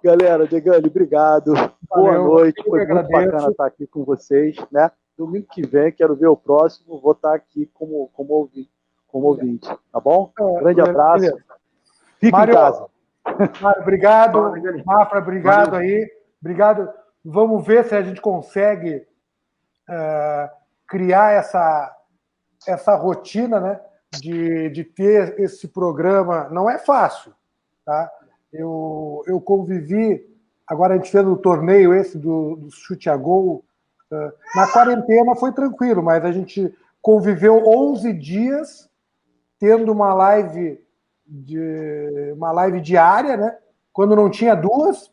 Galera, Degani, obrigado. Valeu. Boa noite. Foi muito bacana estar aqui com vocês. Né? Domingo que vem, quero ver o próximo. Vou estar aqui como ouvinte. Tá bom? Grande abraço. Fique em casa. Mário, obrigado. Mafra, obrigado. Valeu. Aí. Obrigado. Vamos ver se a gente consegue criar essa rotina, né, de ter esse programa. Não é fácil, tá? Eu convivi, agora a gente fez o torneio esse do chute a gol, na quarentena foi tranquilo, mas a gente conviveu 11 dias tendo uma live diária, né, quando não tinha 2,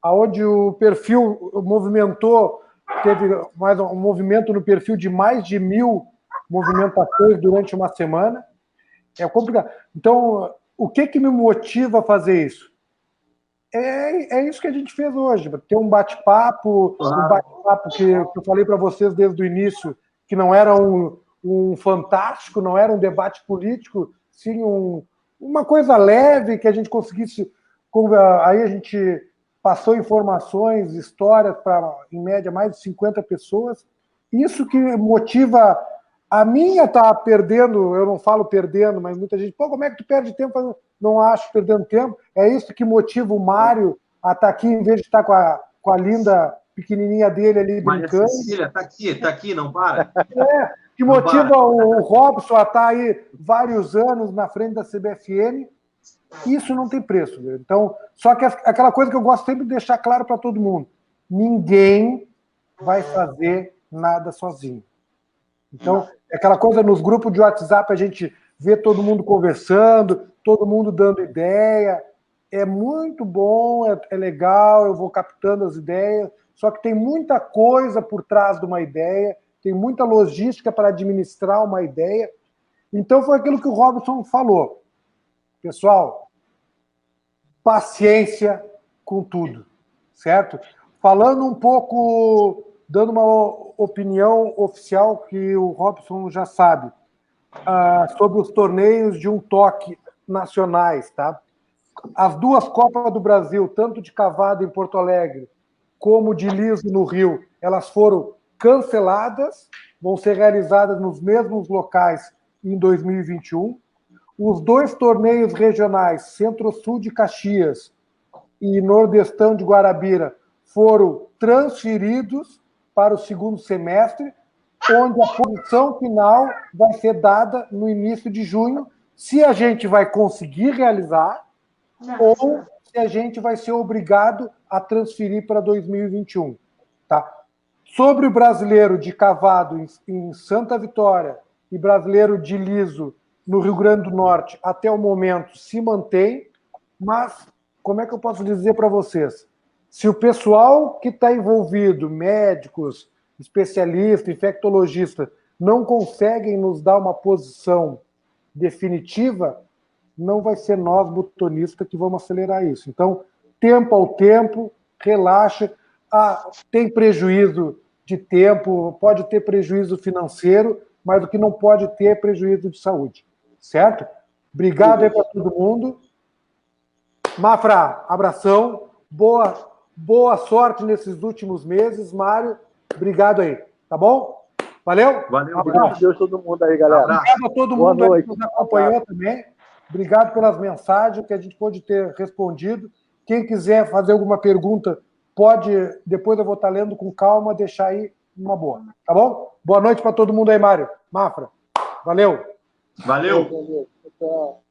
onde o perfil movimentou, teve mais um movimento no perfil de mais de 1000 movimentações durante uma semana. É complicado. Então, o que me motiva a fazer isso? É isso que a gente fez hoje, ter um bate-papo, que eu falei para vocês desde o início, que não era um fantástico, não era um debate político, sim uma coisa leve, que a gente conseguisse... Aí a gente passou informações, histórias para, em média, mais de 50 pessoas. Isso que motiva a mim a estar perdendo, eu não falo perdendo, mas muita gente, pô, como é que tu perde tempo? Não acho perdendo tempo. É isso que motiva o Mário a estar aqui, em vez de estar com a linda pequenininha dele ali brincando. Maria Cecília, tá aqui, não para. Que motiva o Robson a estar aí vários anos na frente da CBFN. Isso não tem preço. Viu? Então, só que aquela coisa que eu gosto sempre de deixar claro para todo mundo: ninguém vai fazer nada sozinho. Então, aquela coisa nos grupos de WhatsApp, a gente vê todo mundo conversando, todo mundo dando ideia. É muito bom, é legal, eu vou captando as ideias, só que tem muita coisa por trás de uma ideia, tem muita logística para administrar uma ideia. Então, foi aquilo que o Robson falou. Pessoal, paciência com tudo, certo? Falando um pouco, dando uma opinião oficial que o Robson já sabe, sobre os torneios de um toque nacionais, tá? As 2 Copas do Brasil, tanto de cavado em Porto Alegre, como de liso no Rio, elas foram canceladas, vão ser realizadas nos mesmos locais em 2021. Os 2 torneios regionais, Centro-Sul de Caxias e Nordestão de Guarabira, foram transferidos para o 2º semestre, onde a posição final vai ser dada no início de junho, se a gente vai conseguir realizar ou se a gente vai ser obrigado a transferir para 2021. Tá? Sobre o brasileiro de cavado em Santa Vitória e brasileiro de liso no Rio Grande do Norte, até o momento, se mantém, mas como é que eu posso dizer para vocês? Se o pessoal que está envolvido, médicos, especialistas, infectologistas, não conseguem nos dar uma posição definitiva, não vai ser nós, botonistas, que vamos acelerar isso. Então, tempo ao tempo, relaxa. Tem prejuízo de tempo, pode ter prejuízo financeiro, mas o que não pode ter é prejuízo de saúde. Certo? Obrigado aí para todo mundo. Mafra, abração. Boa sorte nesses últimos meses, Mário. Obrigado aí. Tá bom? Valeu? Valeu, obrigado. Deus todo mundo aí, galera. Obrigado a todo mundo aí que nos acompanhou também. Obrigado pelas mensagens que a gente pôde ter respondido. Quem quiser fazer alguma pergunta, pode, depois eu vou estar lendo com calma, deixar aí uma boa. Tá bom? Boa noite para todo mundo aí, Mário. Mafra. Valeu. Valeu. Tchau.